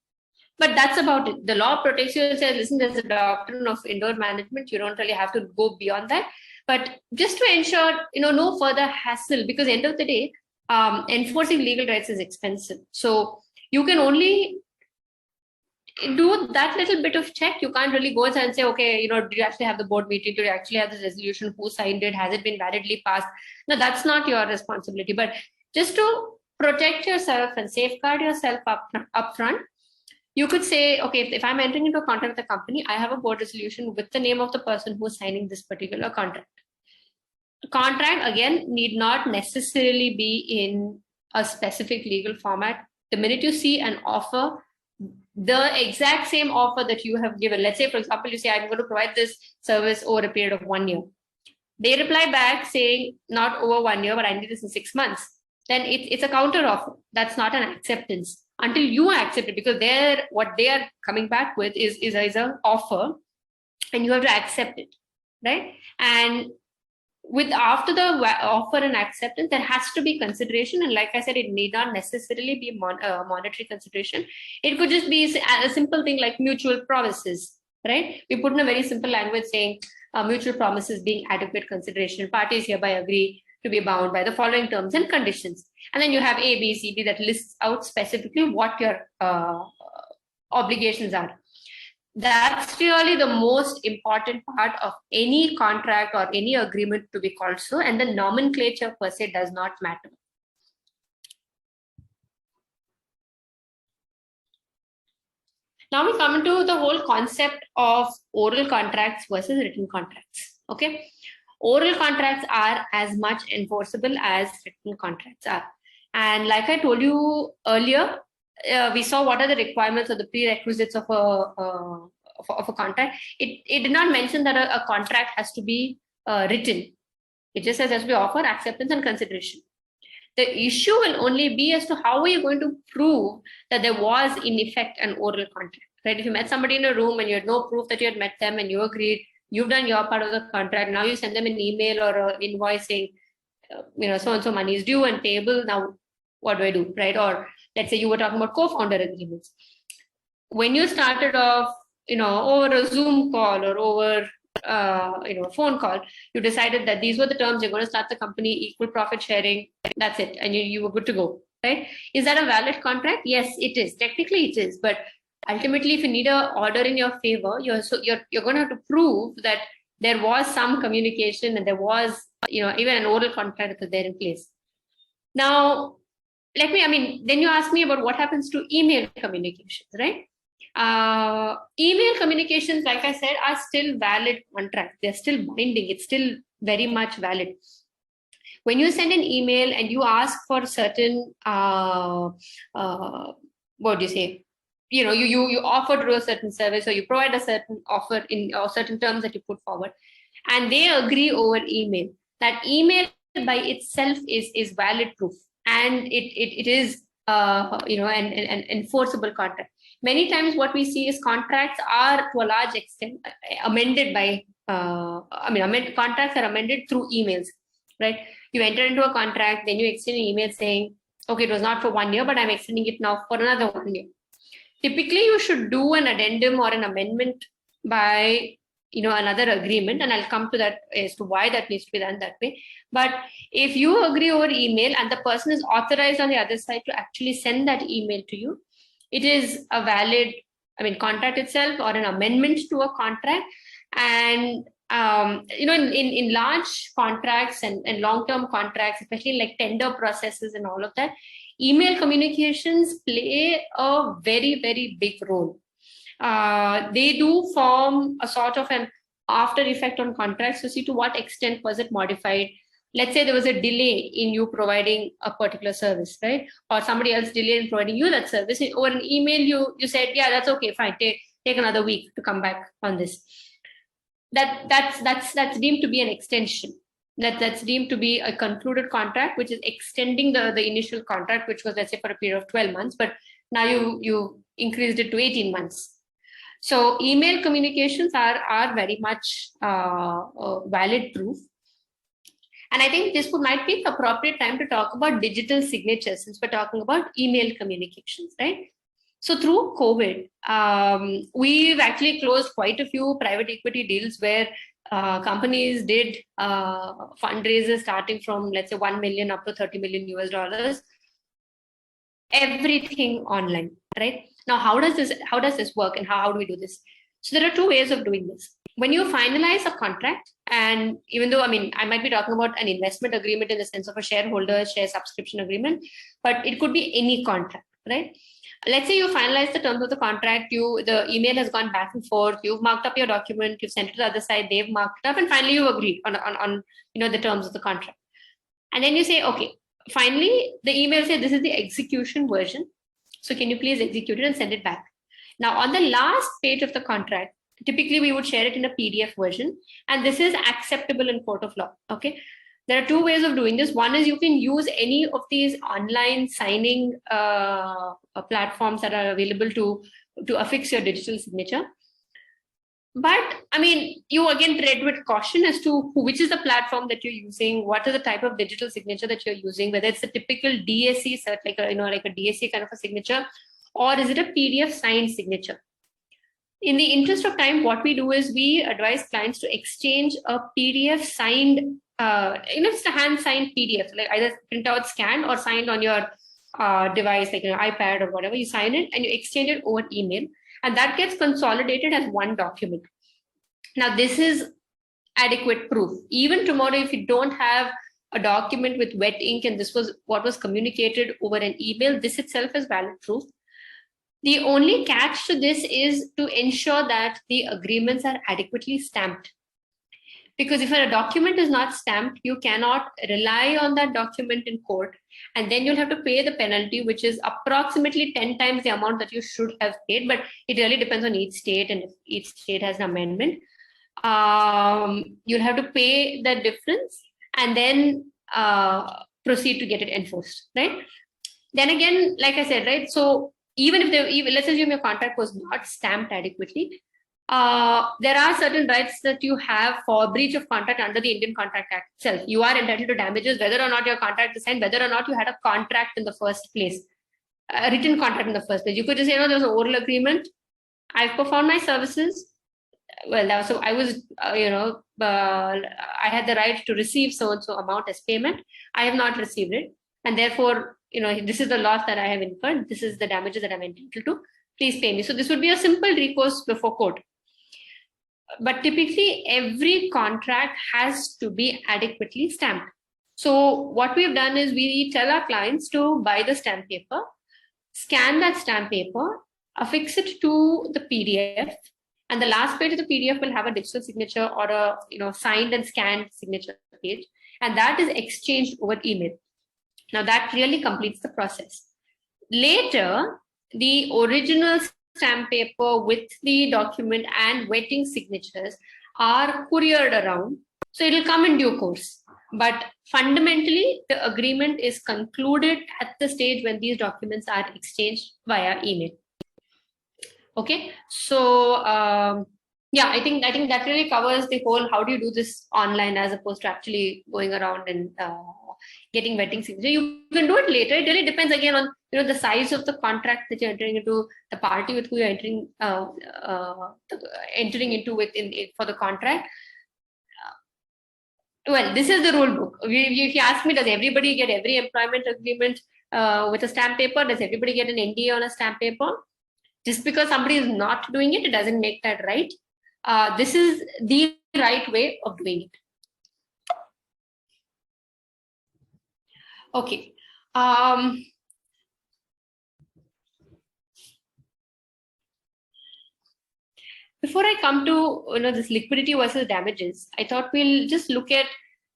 but that's about it. The law protects you and says, listen, there's a doctrine of indoor management. You don't really have to go beyond that. But just to ensure, no further hassle, because end of the day, enforcing legal rights is expensive. So you can only do that little bit of check. You can't really go and say, okay, do you actually have the board meeting? Do you actually have the resolution? Who signed it? Has it been validly passed? No, that's not your responsibility. But just to protect yourself and safeguard yourself up front, you could say, okay, if I'm entering into a contract with a company, I have a board resolution with the name of the person who's signing this particular contract. The contract, again, need not necessarily be in a specific legal format. The minute you see an offer, the exact same offer that you have given, let's say, for example, you say, I'm going to provide this service over a period of 1 year. They reply back saying, not over 1 year, but I need this in 6 months. Then it's a counter offer. That's not an acceptance until you accept it, because what they are coming back with is an offer, and you have to accept it, right? And after the offer and acceptance, there has to be consideration. And like I said, it need not necessarily be monetary consideration. It could just be a simple thing like mutual promises, right? We put in a very simple language saying mutual promises being adequate consideration. Parties hereby agree to be bound by the following terms and conditions. And then you have A, B, C, D that lists out specifically what your obligations are. That's really the most important part of any contract or any agreement to be called so, and the nomenclature per se does not matter. Now we come into the whole concept of oral contracts versus written contracts. Okay, oral contracts are as much enforceable as written contracts are. And like I told you earlier, we saw what are the requirements or the prerequisites of a contract. It did not mention that a contract has to be written. It just says it has to be offer, acceptance, and consideration. The issue will only be as to how are you going to prove that there was in effect an oral contract, right? If you met somebody in a room and you had no proof that you had met them and you agreed, you've done your part of the contract, now you send them an email or an invoice saying, so-and-so money is due and payable, now what do I do, right? Or let's say you were talking about co-founder agreements. When you started off, over a Zoom call or over a phone call, you decided that these were the terms, you're going to start the company, equal profit sharing, that's it, and you were good to go, right? Is that a valid contract? Yes, it is. Technically it is, but ultimately if you need an order in your favor, you're going to have to prove that there was some communication and there was, even an oral contract that there in place. Now, then you ask me about what happens to email communications, right? Email communications, like I said, are still valid contracts. They're still binding. It's still very much valid. When you send an email and you ask for certain, what do you say? You offer to do a certain service or you provide a certain offer or certain terms that you put forward, and they agree over email. That email by itself is valid proof, and it is an enforceable contract. Many times what we see is contracts are to a large extent amended by, contracts are amended through emails, right? You enter into a contract, then you exchange an email saying, Okay, it was not for 1 year, but I'm extending it now for another 1 year. Typically, you should do an addendum or an amendment by another agreement, and I'll come to that as to why that needs to be done that way. But if you agree over email and the person is authorized on the other side to actually send that email to you, it is a valid, contract itself or an amendment to a contract. And in large contracts and long-term contracts, especially like tender processes and all of that, email communications play a very, very big role. They do form a sort of an after effect on contracts to see to what extent was it modified. Let's say there was a delay in you providing a particular service, right? Or somebody else delayed in providing you that service. Or an email, you said, yeah, that's okay, fine, take another week to come back on this. That's deemed to be an extension. That's deemed to be a concluded contract, which is extending the initial contract, which was, let's say, for a period of 12 months, but now you increased it to 18 months. So email communications are very much valid proof. And I think this might be the appropriate time to talk about digital signatures, since we're talking about email communications, right? So through COVID, we've actually closed quite a few private equity deals where companies did fundraisers starting from, let's say, 1 million up to $30 million US, everything online, right? Now, how does this work, and how do we do this? So there are two ways of doing this. When you finalize a contract, and even though, I might be talking about an investment agreement in the sense of a shareholder share subscription agreement, but it could be any contract, right? Let's say you finalize the terms of the contract, the email has gone back and forth, you've marked up your document, you've sent it to the other side, they've marked it up, and finally you agree on the terms of the contract. And then you say, okay, finally the email says this is the execution version, so can you please execute it and send it back. Now on the last page of the contract, typically we would share it in a PDF version, and this is acceptable in court of law. Okay, there are two ways of doing this. One is you can use any of these online signing platforms that are available to affix your digital signature. But you again tread with caution as to which is the platform that you're using, what is the type of digital signature that you're using, whether it's a typical DSC cert, like a DSC kind of a signature, or is it a PDF signed signature. In the interest of time, what we do is we advise clients to exchange a PDF signed, it's a hand signed PDF, like either print out, scan, or signed on your device, like your iPad or whatever. You sign it and you exchange it over email, and that gets consolidated as one document. Now, this is adequate proof. Even tomorrow, if you don't have a document with wet ink and this was what was communicated over an email, this itself is valid proof. The only catch to this is to ensure that the agreements are adequately stamped. Because if a document is not stamped, you cannot rely on that document in court, and then you'll have to pay the penalty, which is approximately 10 times the amount that you should have paid. But it really depends on each state, and if each state has an amendment, you'll have to pay the difference and then proceed to get it enforced, right? Then again, like I said, right, so even if let's assume your contract was not stamped adequately, there are certain rights that you have for breach of contract under the Indian Contract Act itself. You are entitled to damages whether or not your contract is signed, whether or not you had a contract in the first place, a written contract in the first place. You could just say, no, there was an oral agreement, I've performed my services. Well, so I was, I had the right to receive so-and-so amount as payment. I have not received it. And therefore, this is the loss that I have incurred. This is the damages that I'm entitled to. Please pay me. So this would be a simple recourse before court. But typically, every contract has to be adequately stamped. So what we've done is we tell our clients to buy the stamp paper, scan that stamp paper, affix it to the PDF, and the last page of the PDF will have a digital signature or a signed and scanned signature page, and that is exchanged over email. Now that really completes the process. Later, the original stamp paper with the document and wetting signatures are couriered around, so it will come in due course. But fundamentally, the agreement is concluded at the stage when these documents are exchanged via email. Okay, so yeah, I think that really covers the whole how do you do this online as opposed to actually going around and getting vetting signature. You can do it later. It really depends again on the size of the contract that you're entering into, the party with who you're entering into for the contract. Well, this is the rule book. If you ask me, does everybody get every employment agreement with a stamp paper? Does everybody get an NDA on a stamp paper? Just because somebody is not doing it, it doesn't make that right. This is the right way of doing it. Okay. Before I come to this liquidity versus damages, I thought we'll just look at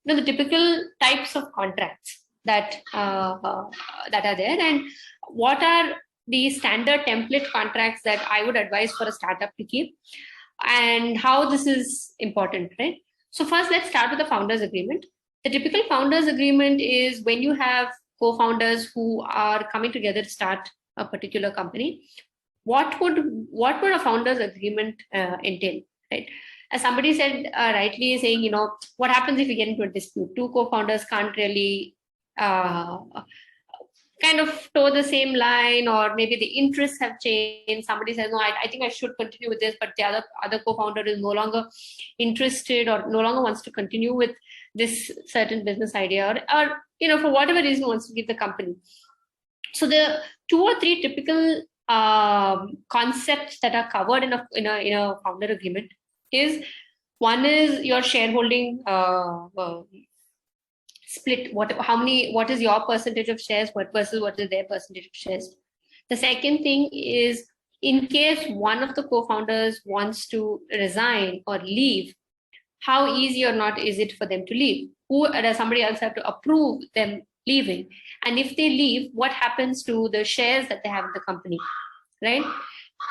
the typical types of contracts that that are there, and what are the standard template contracts that I would advise for a startup to keep, and how this is important, right? So first, let's start with the founders agreement. The typical founders agreement is when you have co-founders who are coming together to start a particular company. What would a founders agreement entail, right? As somebody said rightly, saying, what happens if you get into a dispute? Two co-founders can't really kind of toe the same line, or maybe the interests have changed. Somebody says, no, I think I should continue with this, but the other co-founder is no longer interested or no longer wants to continue with this certain business idea, or for whatever reason wants to leave the company. So the 2 or 3 typical concepts that are covered in a founder agreement is, one is your shareholding split. What is your percentage of shares versus what is their percentage of shares? The second thing is, in case one of the co-founders wants to resign or leave, how easy or not is it for them to leave? Does somebody else have to approve them leaving? And if they leave, what happens to the shares that they have in the company, right?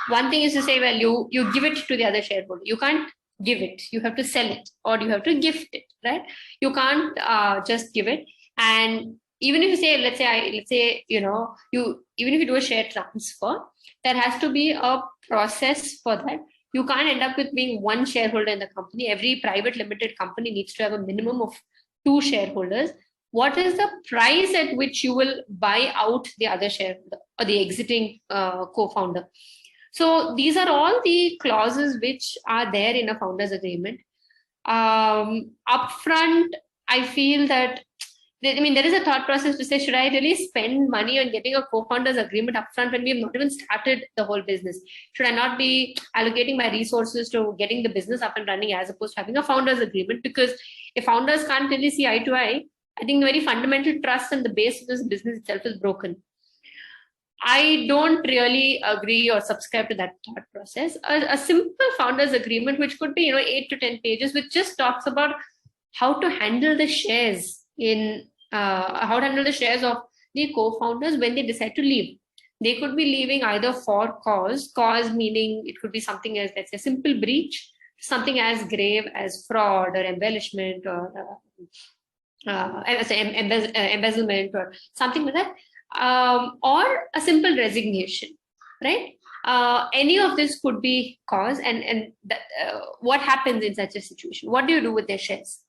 One thing is to say, well, you give it to the other shareholder. You can't give it. You have to sell it, or you have to gift it, right? You can't just give it. And even if you say, let's say, even if you do a share transfer, there has to be a process for that. You can't end up with being one shareholder in the company. Every private limited company needs to have a minimum of 2 shareholders. What is the price at which you will buy out the other shareholder or the exiting co-founder? So these are all the clauses which are there in a founders agreement. Upfront, I feel that, there is a thought process to say, should I really spend money on getting a co-founders agreement upfront when we have not even started the whole business? Should I not be allocating my resources to getting the business up and running as opposed to having a founders agreement? Because if founders can't really see eye to eye, I think the very fundamental trust and the base of this business itself is broken. I don't really agree or subscribe to that thought process. A simple founders agreement, which could be 8 to 10 pages, which just talks about how to handle the shares of the co-founders when they decide to leave. They could be leaving either for cause meaning it could be something as, let's say, a simple breach, something as grave as fraud or embellishment or embezzlement or something like that, or a simple resignation, right? Any of this could be cause, and what happens in such a situation? What do you do with their shares?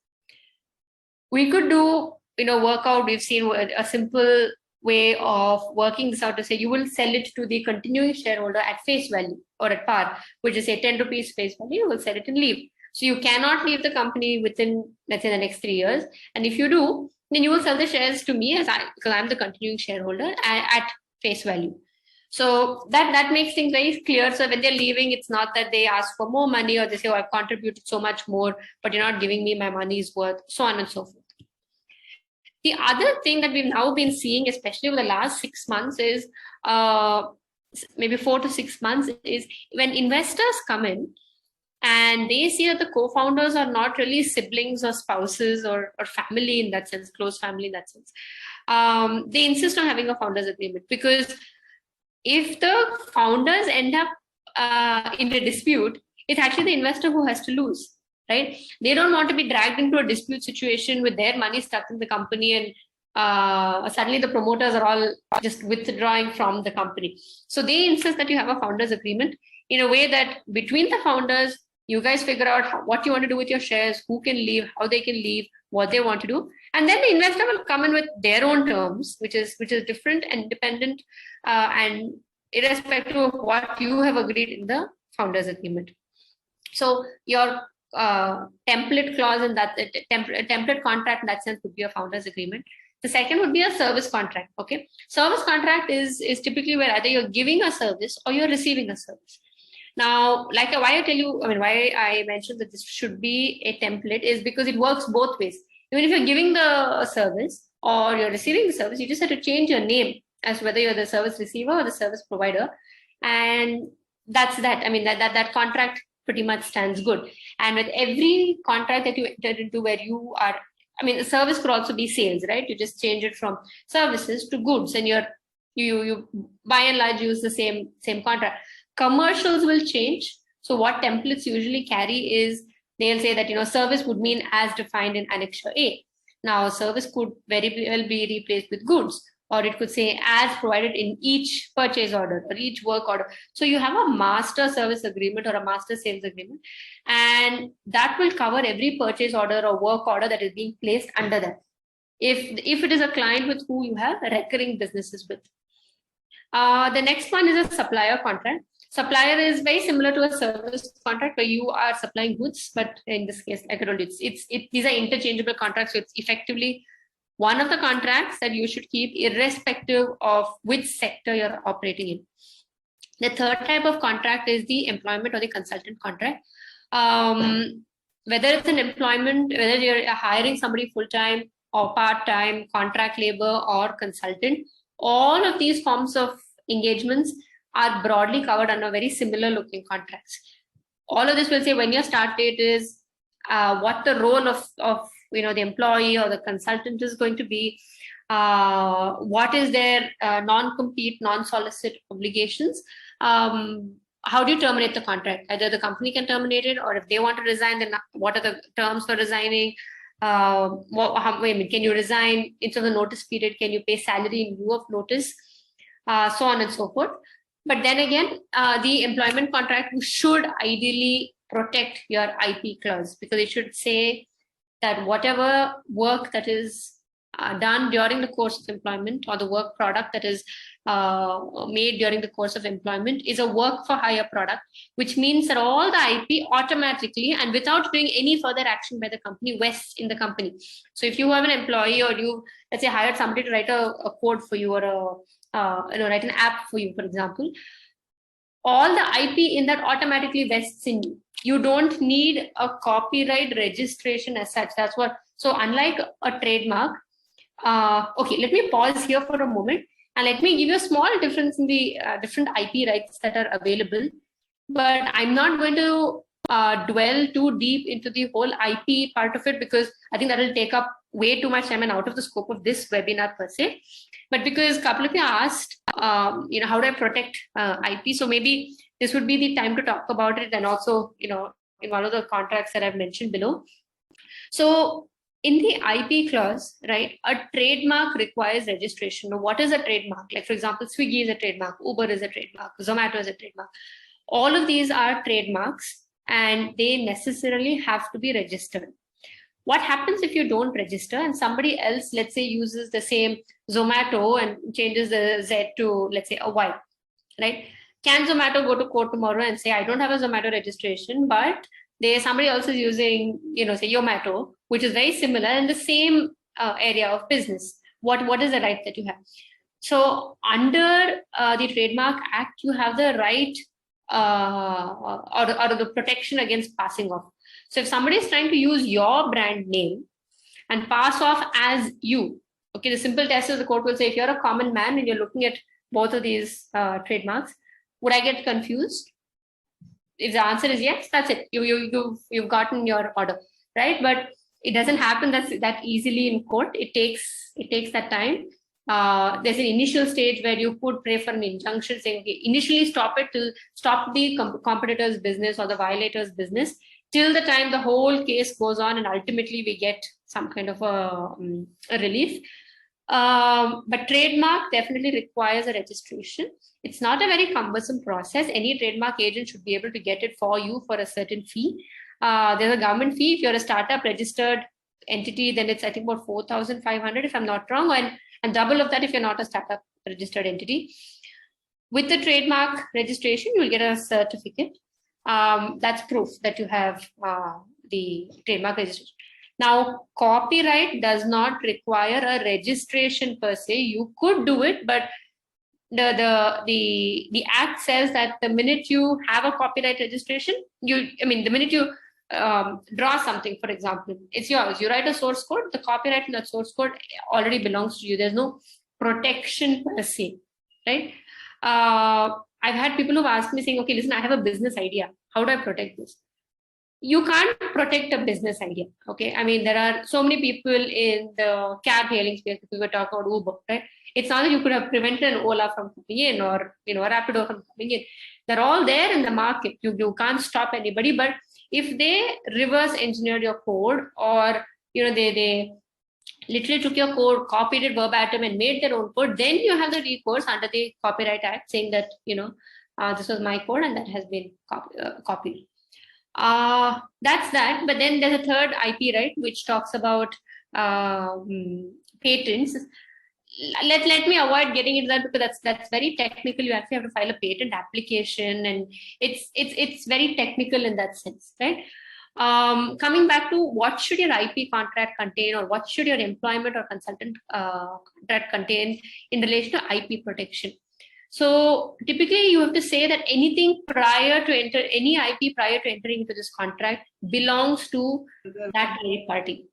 We could do, workout. We've seen a simple way of working this out to say you will sell it to the continuing shareholder at face value or at par, which is say 10 rupees face value, you will sell it and leave. So you cannot leave the company within, let's say, the next 3 years. And if you do, then you will sell the shares to me because I'm the continuing shareholder at face value. So that makes things very clear. So when they're leaving, it's not that they ask for more money or they say, oh, I've contributed so much more, but you're not giving me my money's worth, so on and so forth. The other thing that we've now been seeing, especially over the last 6 months, is maybe 4 to 6 months, is when investors come in and they see that the co-founders are not really siblings or spouses or family in that sense, close family in that sense. They insist on having a founders agreement, because if the founders end up in a dispute, it's actually the investor who has to lose, right? They don't want to be dragged into a dispute situation with their money stuck in the company and suddenly the promoters are all just withdrawing from the company. So they insist that you have a founders agreement in a way that between the founders, You guys figure out what you want to do with your shares, who can leave, how they can leave, what they want to do. And then the investor will come in with their own terms, which is different and independent and irrespective of what you have agreed in the founders agreement. So your template clause in that template contract in that sense would be a founders agreement. The second would be a service contract. Okay, service contract is typically where either you're giving a service or you're receiving a service. Now, like why I mentioned that this should be a template is because it works both ways. Even if you're giving the service or you're receiving the service, you just have to change your name as to whether you're the service receiver or the service provider, and that's that. I mean that contract pretty much stands good. And with every contract that you enter into where you are, I mean, the service could also be sales, right? You just change it from services to goods, and you by and large use the same contract. Commercials will change. So what templates usually carry is they'll say that service would mean as defined in Annexure A. Now service could very well be replaced with goods, or it could say as provided in each purchase order or each work order. So you have a master service agreement or a master sales agreement, and that will cover every purchase order or work order that is being placed under that. If it is a client with who you have recurring businesses with. The next one is a supplier contract. Supplier is very similar to a service contract where you are supplying goods, but in this case, like I told you, these are interchangeable contracts. So it's effectively one of the contracts that you should keep irrespective of which sector you're operating in. The third type of contract is the employment or the consultant contract. Whether it's an employment, whether you're hiring somebody full-time or part-time, contract labor or consultant, all of these forms of engagements are broadly covered under very similar looking contracts. All of this will say when your start date is, what the role of the employee or the consultant is going to be, what is their non-compete, non-solicit obligations, how do you terminate the contract? Either the company can terminate it, or if they want to resign, then what are the terms for resigning? Can you resign into the notice period? Can you pay salary in lieu of notice? So on and so forth. But then again, the employment contract should ideally protect your IP clause, because it should say that whatever work that is done during the course of employment, or the work product that is made during the course of employment, is a work for hire product, which means that all the IP automatically and without doing any further action by the company vests in the company. So if you have an employee, or you, let's say, hired somebody to write a code for you, or write an app for you, for example, all the IP in that automatically vests in you. You don't need a copyright registration as such. That's what. So unlike a trademark, okay, let me pause here for a moment and let me give you a small difference in the different IP rights that are available. But I'm not going to dwell too deep into the whole IP part of it, because I think that will take up way too much time and out of the scope of this webinar per se. But because a couple of you asked, how do I protect IP? So maybe this would be the time to talk about it, and also, in one of the contracts that I've mentioned below. So in the IP clause, right, a trademark requires registration. Now, what is a trademark? Like, for example, Swiggy is a trademark, Uber is a trademark, Zomato is a trademark. All of these are trademarks, and they necessarily have to be registered. What happens if you don't register and somebody else, let's say, uses the same Zomato and changes the Z to, let's say, a Y, right? Can Zomato go to court tomorrow and say, I don't have a Zomato registration, but somebody else is using, say, Yomato, which is very similar in the same area of business? What is the right that you have? So under the Trademark Act, you have the right or the protection against passing off. So if somebody is trying to use your brand name and pass off as you, okay, the simple test is the court will say, if you're a common man and you're looking at both of these trademarks, would I get confused? If the answer is yes, that's it. You've gotten your order, right? But it doesn't happen that easily in court. It takes that time. There's an initial stage where you could pray for an injunction saying, okay, initially stop the competitor's business or the violator's business till the time the whole case goes on and ultimately we get some kind of a relief. But trademark definitely requires a registration. It's not a very cumbersome process. Any trademark agent should be able to get it for you for a certain fee. There's a government fee. If you're a startup registered entity, then it's, I think, about 4,500 if I'm not wrong, and double of that if you're not a startup registered entity. With the trademark registration, you'll get a certificate. That's proof that you have the trademark registration. Now, copyright does not require a registration per se. You could do it, but the act says that the minute you have a copyright registration, the minute you draw something, for example, it's yours. You write a source code, the copyright in that source code already belongs to you. There's no protection per se, right? I've had people who've asked me saying, okay, listen, I have a business idea. How do I protect this? You can't protect a business idea, okay? I mean, there are so many people in the cab hailing space. We were talking about Uber, right? It's not that you could have prevented an Ola from coming in or, a Rapido from coming in. They're all there in the market. You can't stop anybody. But if they reverse engineered your code, or, they literally took your code, copied it verbatim and made their own code, then you have the recourse under the Copyright Act saying that, this was my code and that has been copied. That's that. But then there's a third IP right, which talks about patents. Let me avoid getting into that because that's very technical. You actually have to file a patent application, and it's very technical in that sense, right? Coming back to what should your IP contract contain, or what should your employment or consultant contract contain in relation to IP protection. So typically you have to say that any IP prior to entering into this contract belongs to that very party.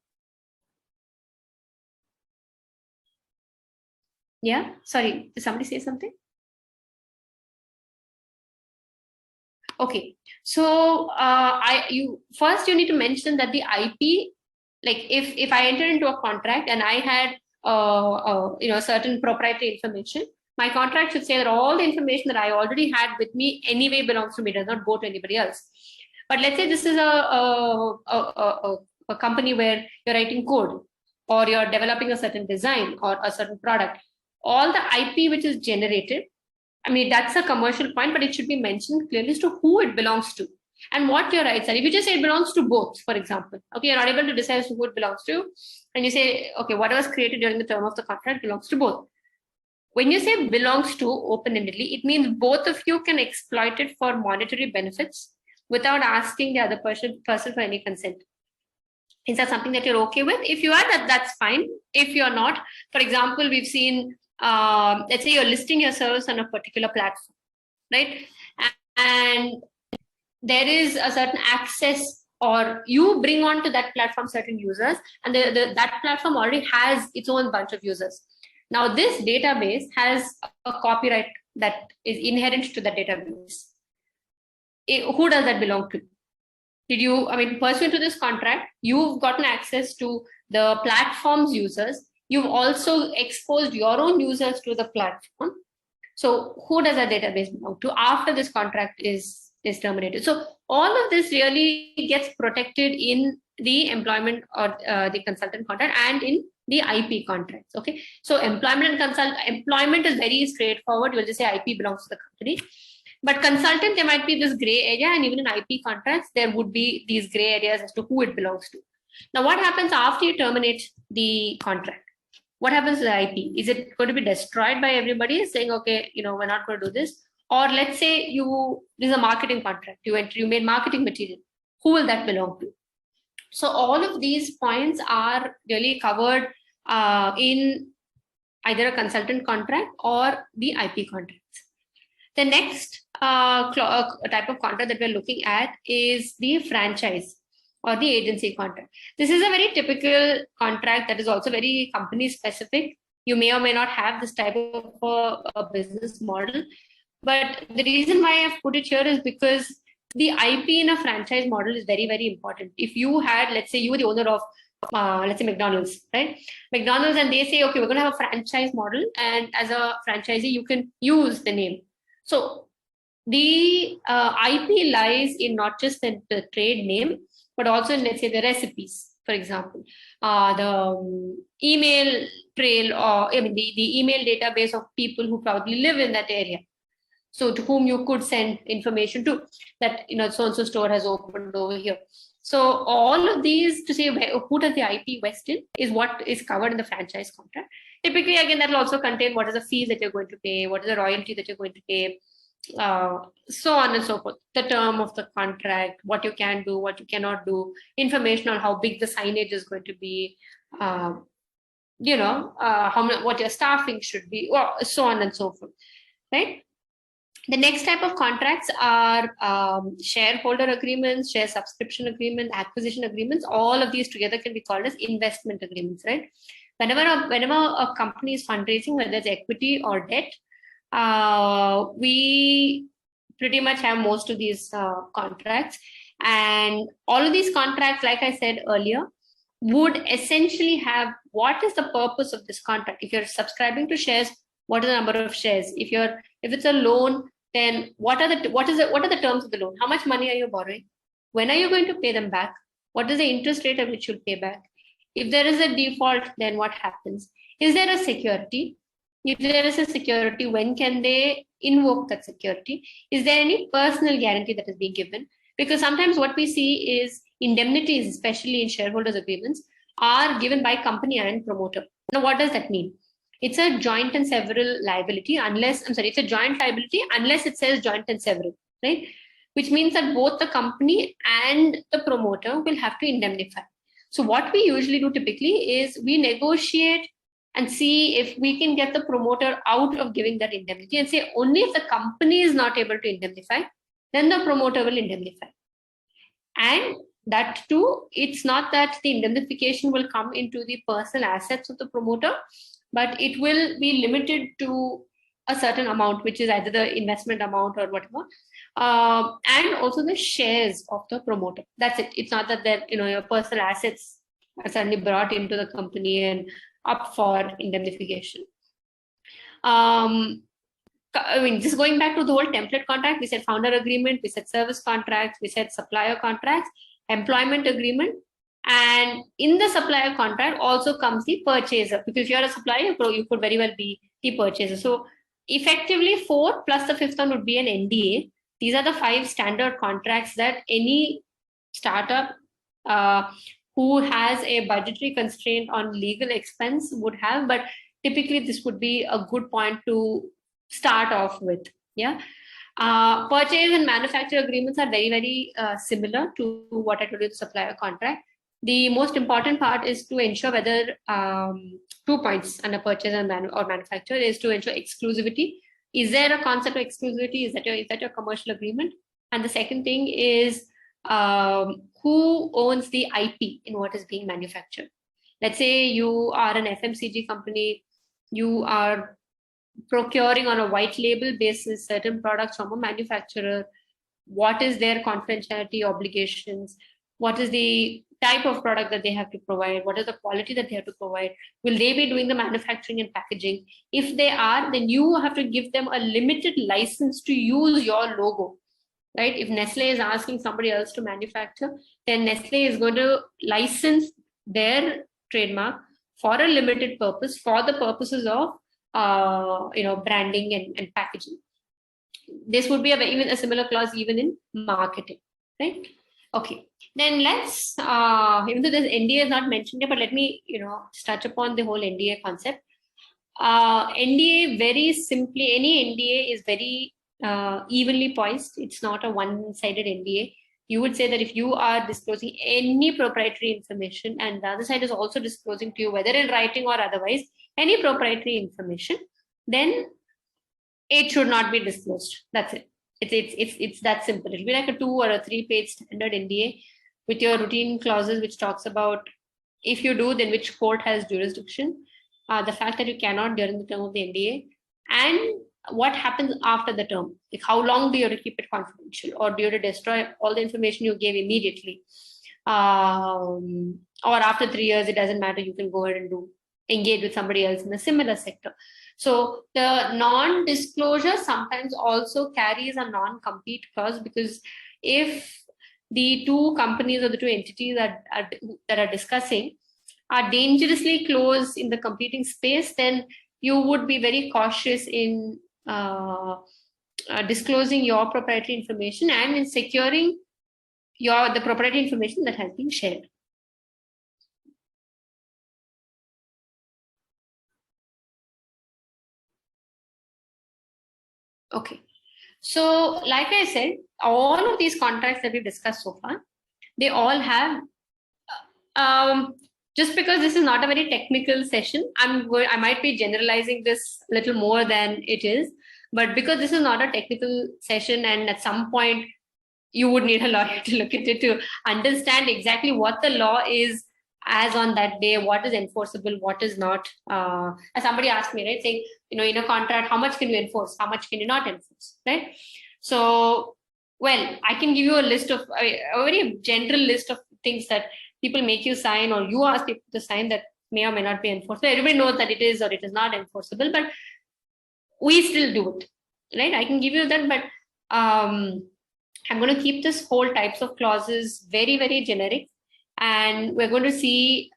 Yeah, sorry, did somebody say something? Okay, so you need to mention that the IP, like if I enter into a contract and I had certain proprietary information, my contract should say that all the information that I already had with me anyway belongs to me, does not go to anybody else. But let's say this is a company where you're writing code, or you're developing a certain design or a certain product. All the IP which is generated, that's a commercial point, but it should be mentioned clearly as to who it belongs to and what your rights are. If you just say it belongs to both, for example, okay, you're not able to decide who it belongs to, and you say, okay, whatever was created during the term of the contract belongs to both. When you say belongs to open-endedly, it means both of you can exploit it for monetary benefits without asking the other person for any consent. Is that something that you're okay with? If you are, that's fine. If you're not, for example, we've seen, let's say you're listing your service on a particular platform, right? And there is a certain access, or you bring onto that platform certain users, and that platform already has its own bunch of users. Now, this database has a copyright that is inherent to the database. Who does that belong to? Pursuant to this contract, you've gotten access to the platform's users. You've also exposed your own users to the platform. So who does that database belong to after this contract is terminated? So all of this really gets protected in the employment or the consultant contract and in the IP contracts. Okay, so employment is very straightforward. You'll just say IP belongs to the company. But consultant, there might be this gray area, and even in IP contracts, there would be these gray areas as to who it belongs to. Now, what happens after you terminate the contract? What happens to the IP? Is it going to be destroyed by everybody saying, okay, we're not going to do this? Or let's say this is a marketing contract. You made marketing material. Who will that belong to? So all of these points are really covered in either a consultant contract or the IP contracts. The next type of contract that we're looking at is the franchise or the agency contract. This is a very typical contract that is also very company specific. You may or may not have this type of a business model. But the reason why I've put it here is because the IP in a franchise model is very, very important. If you had, let's say you were the owner of, let's say McDonald's, right? McDonald's, and they say, okay, we're going to have a franchise model, and as a franchisee, you can use the name. So the IP lies in not just the trade name, but also in, let's say, the recipes, for example, the email trail, or I mean the email database of people who probably live in that area. So to whom you could send information to, that so-and-so store has opened over here. So all of these to say who does the IP vest in is what is covered in the franchise contract. Typically, again, that will also contain what is the fee that you're going to pay, what is the royalty that you're going to pay, so on and so forth. The term of the contract, what you can do, what you cannot do, information on how big the signage is going to be, how what your staffing should be, or so on and so forth, right? The next type of contracts are shareholder agreements, share subscription agreement, acquisition agreements. All of these together can be called as investment agreements, right? Whenever a company is fundraising, whether it's equity or debt, we pretty much have most of these contracts. And all of these contracts, like I said earlier, would essentially have what is the purpose of this contract. If you're subscribing to shares, what is the number of shares? If it's a loan, then what are the terms of the loan? How much money are you borrowing? When are you going to pay them back? What is the interest rate at which you'll pay back? If there is a default, then what happens? Is there a security? If there is a security, when can they invoke that security? Is there any personal guarantee that is being given? Because sometimes what we see is indemnities, especially in shareholders agreements, are given by company and promoter. Now, what does that mean? It's a joint and several liability it's a joint liability unless it says joint and several, right? Which means that both the company and the promoter will have to indemnify. So what we usually do typically is we negotiate and see if we can get the promoter out of giving that indemnity, and say only if the company is not able to indemnify, then the promoter will indemnify. And that too, it's not that the indemnification will come into the personal assets of the promoter, but it will be limited to a certain amount, which is either the investment amount or whatever, and also the shares of the promoter. That's it. It's not that your personal assets are suddenly brought into the company and up for indemnification. Just going back to the whole template contract, we said founder agreement, we said service contracts, we said supplier contracts, employment agreement. And in the supplier contract also comes the purchaser, because if you're a supplier, you could very well be the purchaser. So effectively 4 plus the 5th one would be an NDA. These are the 5 standard contracts that any startup who has a budgetary constraint on legal expense would have. But typically this would be a good point to start off with. Yeah. Purchase and manufacture agreements are very, very similar to what I told you, the supplier contract. The most important part is to ensure whether 2 points under purchase and or manufacture is to ensure exclusivity. Is there a concept of exclusivity? Is that your commercial agreement? And the second thing is who owns the IP in what is being manufactured. Let's say you are an FMCG company, you are procuring on a white label basis certain products from a manufacturer. What is their confidentiality obligations? What is the type of product that they have to provide? What is the quality that they have to provide? Will they be doing the manufacturing and packaging? If they are, then you have to give them a limited license to use your logo, right? If Nestle is asking somebody else to manufacture, then Nestle is going to license their trademark for a limited purpose, for the purposes of branding and packaging. This would be even a similar clause even in marketing, right? Okay, then let's, even though this NDA is not mentioned here, but let me, touch upon the whole NDA concept. NDA, very simply, any NDA is very evenly poised. It's not a one-sided NDA. You would say that if you are disclosing any proprietary information and the other side is also disclosing to you, whether in writing or otherwise, any proprietary information, then it should not be disclosed. That's it. It's that simple. It'll be like a 2 or a 3-page standard NDA with your routine clauses, which talks about if you do, then which court has jurisdiction, the fact that you cannot during the term of the NDA, and what happens after the term. Like how long do you have to keep it confidential, or do you have to destroy all the information you gave immediately? Or after 3 years, it doesn't matter. You can go ahead and engage with somebody else in a similar sector. So the non-disclosure sometimes also carries a non-compete clause, because if the two companies or the two entities that are discussing are dangerously close in the competing space, then you would be very cautious in disclosing your proprietary information and in securing the proprietary information that has been shared. Okay. So, like I said, all of these contracts that we've discussed so far, they all have, just because this is not a very technical session, I might be generalizing this a little more than it is, but because this is not a technical session and at some point you would need a lawyer to look at it to understand exactly what the law is as on that day, what is enforceable, what is not. As somebody asked me, right, saying, in a contract, how much can you enforce? How much can you not enforce, right? So, well, I can give you a list of, a very general list of things that people make you sign or you ask people to sign that may or may not be enforced. So everybody knows that it is or it is not enforceable, but we still do it, right? I can give you that, but I'm going to keep this whole types of clauses very, very generic. And we're going to see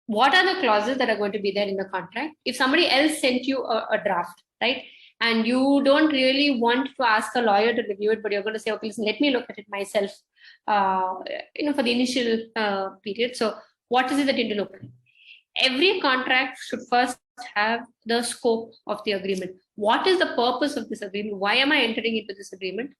what are the clauses that are going to be there in the contract. If somebody else sent you a draft, right, and you don't really want to ask a lawyer to review it, but you're going to say, okay, listen, let me look at it myself, for the initial period. So what is it that you need to look at? Every contract should first have the scope of the agreement. What is the purpose of this agreement? Why am I entering into this agreement?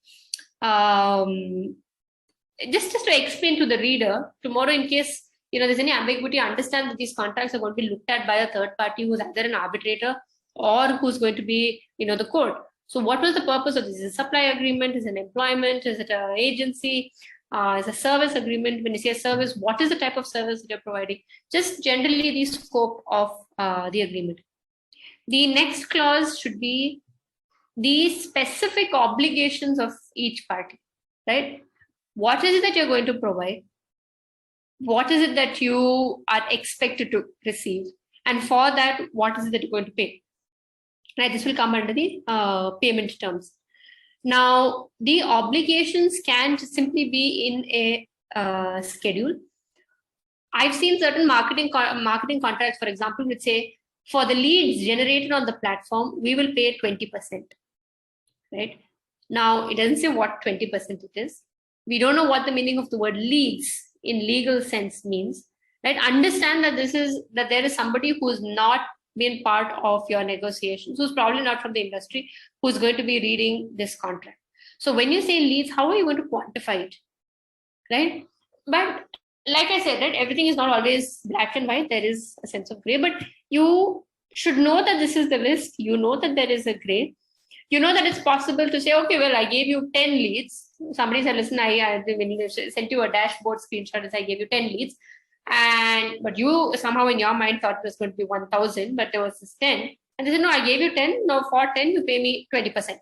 Just to explain to the reader, tomorrow in case there's any ambiguity, understand that these contracts are going to be looked at by a third party who's either an arbitrator or who's going to be the court. So what was the purpose of this? Is it a supply agreement? Is it an employment? Is it an agency? Is a service agreement? When you say a service, what is the type of service that you're providing? Just generally the scope of the agreement. The next clause should be the specific obligations of each party, right? What is it that you're going to provide? What is it that you are expected to receive? And for that, what is it that you're going to pay? Right, this will come under the payment terms. Now, the obligations can simply be in a schedule. I've seen certain marketing contracts, for example, which say, for the leads generated on the platform, we will pay 20%. Right? Now, it doesn't say what 20% it is. We don't know what the meaning of the word leads in legal sense means. Right? Understand that there is somebody who's not been part of your negotiations, who's probably not from the industry, who's going to be reading this contract. So when you say leads, how are you going to quantify it? Right? But like I said, right, everything is not always black and white. There is a sense of gray, but you should know that this is the list. You know that there is a gray. You know that it's possible to say, okay, well, I gave you 10 leads. Somebody said, listen, I sent you a dashboard screenshot as I gave you 10 leads. But you somehow in your mind thought it was going to be 1,000, but there was this 10. And they said, no, I gave you 10. No, for 10, you pay me 20%.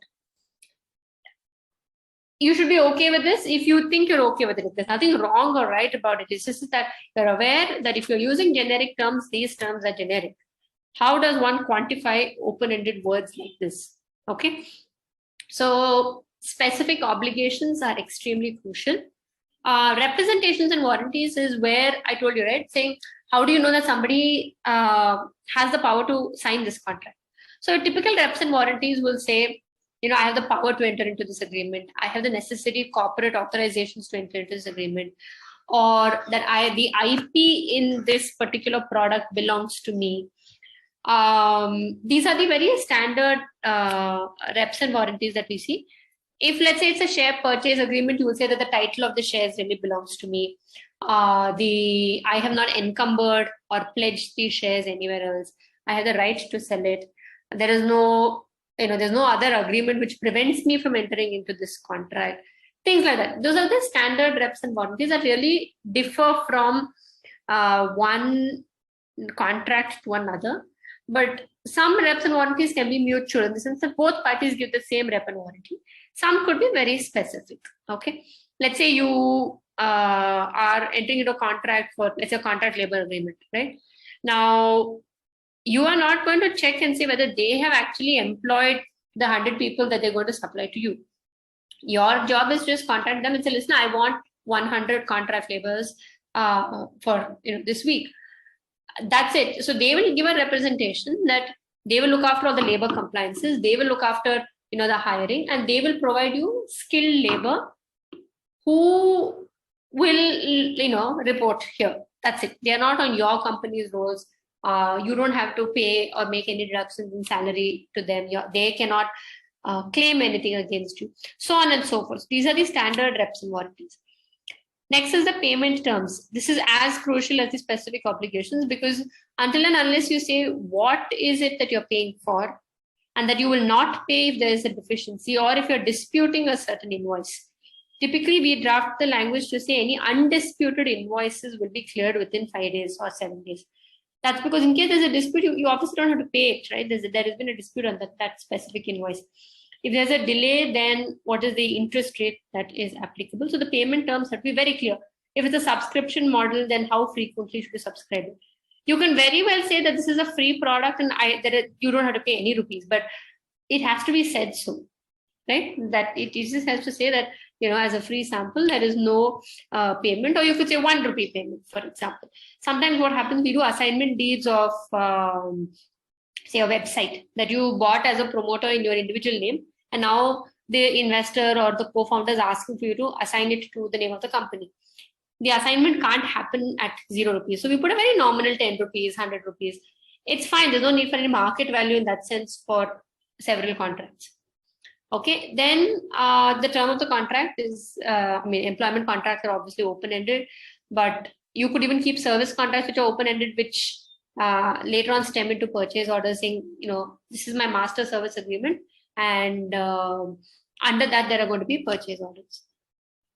You should be okay with this if you think you're okay with it. There's nothing wrong or right about it. It's just that you're aware that if you're using generic terms, these terms are generic. How does one quantify open-ended words like this? Okay. So specific obligations are extremely crucial. Representations and warranties is where I told you, right? Saying, how do you know that somebody has the power to sign this contract? So typical reps and warranties will say, I have the power to enter into this agreement. I have the necessary corporate authorizations to enter into this agreement, or that the IP in this particular product belongs to me. These are the very standard reps and warranties that we see. If let's say it's a share purchase agreement, you will say that the title of the shares really belongs to me. I have not encumbered or pledged these shares anywhere else. I have the right to sell it. There is no, there's no other agreement which prevents me from entering into this contract. Things like that. Those are the standard reps and warranties that really differ from one contract to another. But some reps and warranties can be mutual in the sense that both parties give the same rep and warranty. Some could be very specific. Okay. Let's say you are entering into a contract for, let's say, a contract labor agreement, right? Now, you are not going to check and see whether they have actually employed the 100 people that they're going to supply to you. Your job is just contact them and say, listen, I want 100 contract laborers for this week. That's it. So they will give a representation that they will look after all the labor compliances, they will look after the hiring, and they will provide you skilled labor who will report here. That's it. They are not on your company's rolls. You don't have to pay or make any deductions in salary to them. They cannot claim anything against you, so on and so forth. These are the standard reps and warranties. Next is the payment terms. This is as crucial as the specific obligations, because until and unless you say what is it that you're paying for and that you will not pay if there is a deficiency or if you're disputing a certain invoice. Typically, we draft the language to say any undisputed invoices will be cleared within 5 days or 7 days. That's because in case there's a dispute, you obviously don't have to pay it, right? There has been a dispute on that specific invoice. If there's a delay, then what is the interest rate that is applicable? So the payment terms have to be very clear. If it's a subscription model, then how frequently should you subscribe it? You can very well say that this is a free product and you don't have to pay any rupees, but it has to be said so, right? That it just has to say that, as a free sample, there is no payment, or you could say 1 rupee payment, for example. Sometimes what happens, we do assignment deeds of, say, a website that you bought as a promoter in your individual name, and now the investor or the co-founder is asking for you to assign it to the name of the company. The assignment can't happen at 0 rupees. So we put a very nominal 10 rupees, 100 rupees. It's fine. There's no need for any market value in that sense for several contracts. Okay, then the term of the contract is, employment contracts are obviously open-ended, but you could even keep service contracts which are open-ended, which later on stem into purchase orders saying, this is my master service agreement, and under that there are going to be purchase orders.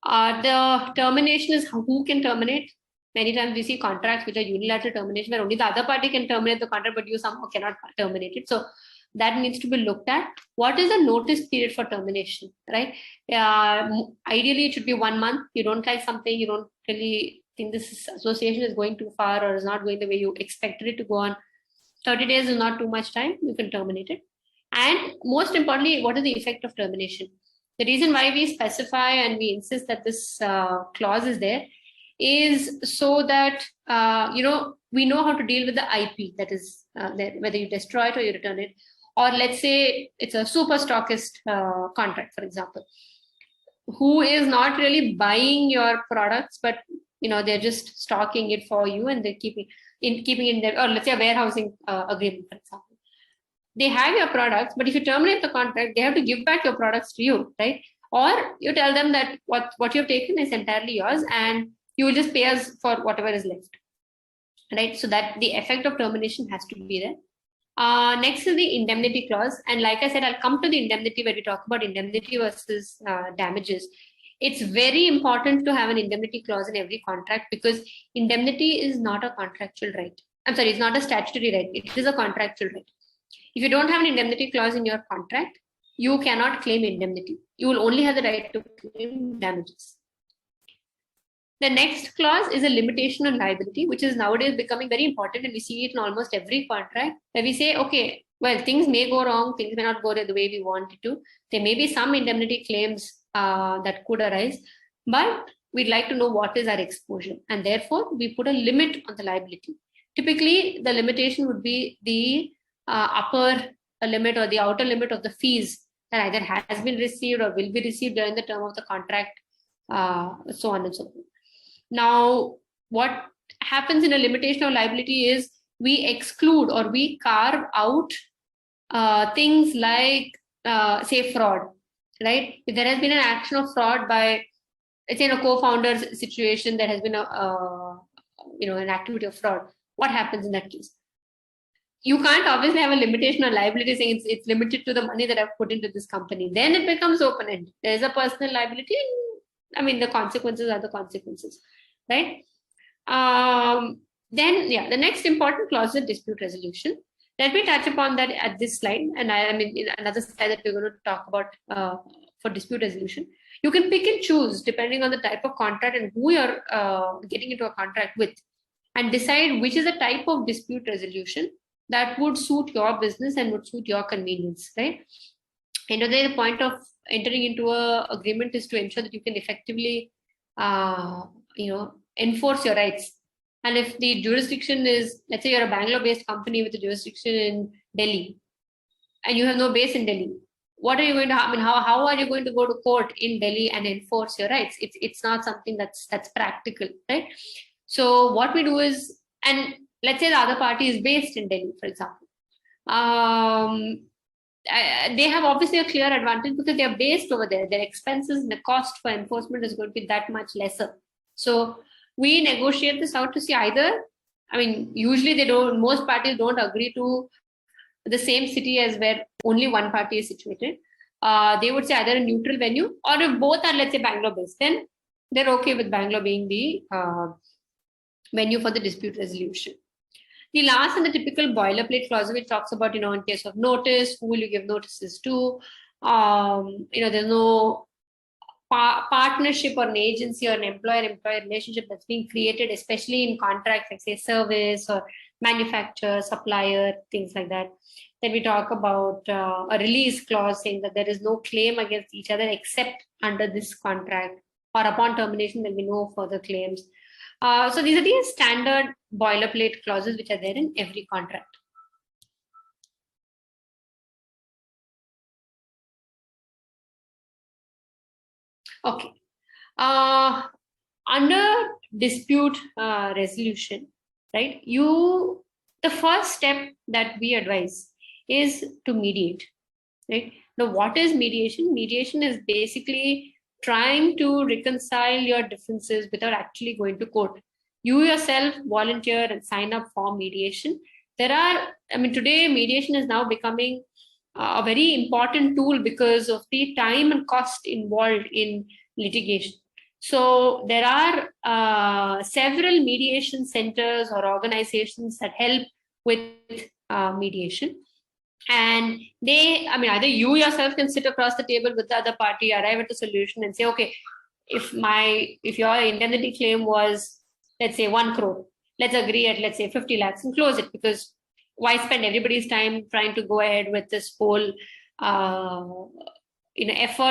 The termination is who can terminate. Many times we see contracts which are unilateral termination, where only the other party can terminate the contract, but you somehow cannot terminate it. So that needs to be looked at. What is the notice period for termination, right? Ideally, it should be 1 month. You don't like something, you don't really think this association is going too far or is not going the way you expected it to go on. 30 days is not too much time. You can terminate it. And most importantly, what is the effect of termination? The reason why we specify and we insist that this clause is there is so that, we know how to deal with the IP that is there, whether you destroy it or you return it. Or let's say it's a super stockist contract, for example, who is not really buying your products, but they're just stocking it for you and they're keeping in their, or let's say a warehousing agreement, for example. They have your products, but if you terminate the contract, they have to give back your products to you, right? Or you tell them that what you've taken is entirely yours and you will just pay us for whatever is left, right? So that the effect of termination has to be there. Next is the indemnity clause. And like I said, I'll come to the indemnity when we talk about indemnity versus damages. It's very important to have an indemnity clause in every contract, because indemnity is not a contractual right. I'm sorry, it's not a statutory right. It is a contractual right. If you don't have an indemnity clause in your contract, you cannot claim indemnity. You will only have the right to claim damages. The next clause is a limitation on liability, which is nowadays becoming very important, and we see it in almost every contract, where we say, okay, well, things may go wrong, things may not go the way we want it to. There may be some indemnity claims that could arise, but we'd like to know what is our exposure, and therefore we put a limit on the liability. Typically, the limitation would be the upper limit or the outer limit of the fees that either has been received or will be received during the term of the contract, so on and so forth. Now, what happens in a limitation of liability is we exclude or we carve out things like, say, fraud, right? If there has been an action of fraud by, let's say, in a co-founder's situation, there has been an activity of fraud. What happens in that case? You can't obviously have a limitation on liability saying it's limited to the money that I've put into this company. Then it becomes open-ended. There's a personal liability. The consequences are the consequences, right? Then, the next important clause is dispute resolution. Let me touch upon that at this slide. And in another slide that we're going to talk about for dispute resolution. You can pick and choose depending on the type of contract and who you're getting into a contract with, and decide which is the type of dispute resolution that would suit your business and would suit your convenience, right? the point of entering into a agreement is to ensure that you can effectively, enforce your rights. And if the jurisdiction is, let's say you're a Bangalore-based company with a jurisdiction in Delhi, and you have no base in Delhi, what are you going to, how are you going to go to court in Delhi and enforce your rights? It's not something that's practical, right? So what we do is, and let's say the other party is based in Delhi, for example. They have obviously a clear advantage because they are based over there. Their expenses and the cost for enforcement is going to be that much lesser. So we negotiate this out to see either, usually most parties don't agree to the same city as where only one party is situated. They would say either a neutral venue, or if both are, let's say, Bangalore based, then they're okay with Bangalore being the venue for the dispute resolution. The last and the typical boilerplate clause, which talks about, in case of notice, who will you give notices to? There's no partnership or an agency or an employer-employee relationship that's being created, especially in contracts like, say, service or manufacturer, supplier, things like that. Then we talk about a release clause saying that there is no claim against each other except under this contract, or upon termination there will be no further claims. So these are the standard boilerplate clauses which are there in every contract. Okay. Under dispute resolution, right? The first step that we advise is to mediate, right? Now, what is mediation? Mediation is basically trying to reconcile your differences without actually going to court. You yourself volunteer and sign up for mediation. Today mediation is now becoming a very important tool because of the time and cost involved in litigation. So there are several mediation centers or organizations that help with mediation. And they, either you yourself can sit across the table with the other party, arrive at a solution and say, okay, if your indemnity claim was, let's say, 1 crore, let's agree at, let's say, 50 lakhs and close it, because why spend everybody's time trying to go ahead with this whole effort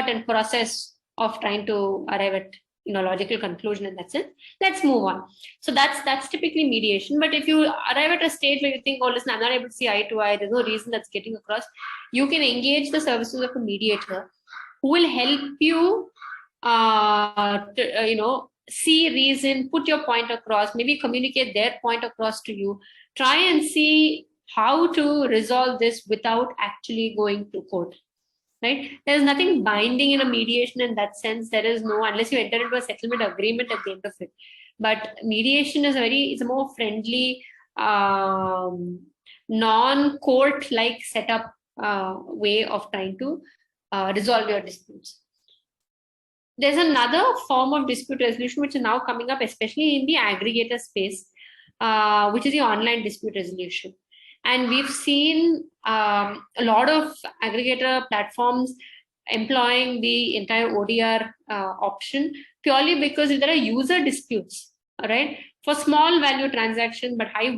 and process of trying to arrive at logical conclusion, and that's it. Let's move on. So that's typically mediation. But if you arrive at a stage where you think, oh, listen, I'm not able to see eye to eye, there's no reason that's getting across, you can engage the services of a mediator who will help you see reason, put your point across, maybe communicate their point across to you, try and see how to resolve this without actually going to court. Right? There's nothing binding in a mediation in that sense. There is no, unless you enter into a settlement agreement at the end of it. But mediation is it's a more friendly, non-court-like setup way of trying to resolve your disputes. There's another form of dispute resolution which is now coming up, especially in the aggregator space, which is the online dispute resolution. And we've seen a lot of aggregator platforms employing the entire ODR option purely because there are user disputes, all right? For small value transactions, but high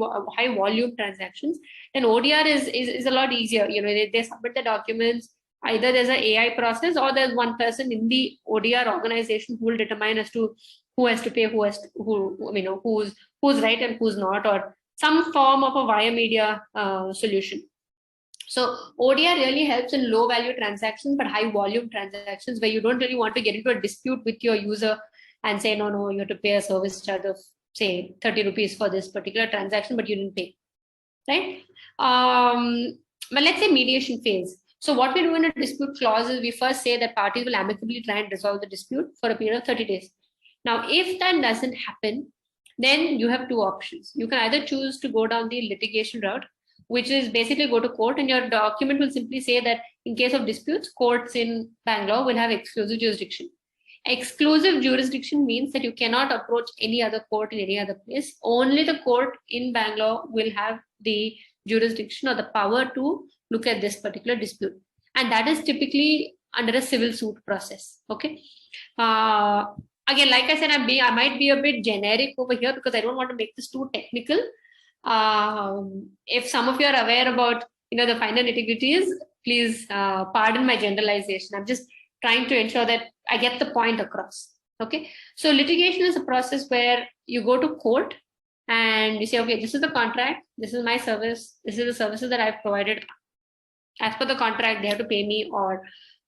volume transactions, then ODR is a lot easier. They submit the documents, either there's an AI process or there's one person in the ODR organization who will determine as to who has to pay, who's right and who's not, or some form of a via media solution. So ODR really helps in low value transactions, but high volume transactions where you don't really want to get into a dispute with your user and say, no, you have to pay a service charge of, say, 30 rupees for this particular transaction, but you didn't pay, right? But let's say mediation phase. So what we do in a dispute clause is we first say that parties will amicably try and resolve the dispute for a period of 30 days. Now, if that doesn't happen, then you have two options. You can either choose to go down the litigation route, which is basically go to court, and your document will simply say that in case of disputes, courts in Bangalore will have exclusive jurisdiction. Exclusive jurisdiction means that you cannot approach any other court in any other place. Only the court in Bangalore will have the jurisdiction or the power to look at this particular dispute. And that is typically under a civil suit process. Okay. Again, like I said, I might be a bit generic over here because I don't want to make this too technical. If some of you are aware about the finer nitty-gritties, Please pardon my generalization. I'm just trying to ensure that I get the point across. Okay. So litigation is a process where you go to court and you say, okay, this is the contract. This is my service. This is the services that I've provided. As per the contract, they have to pay me, or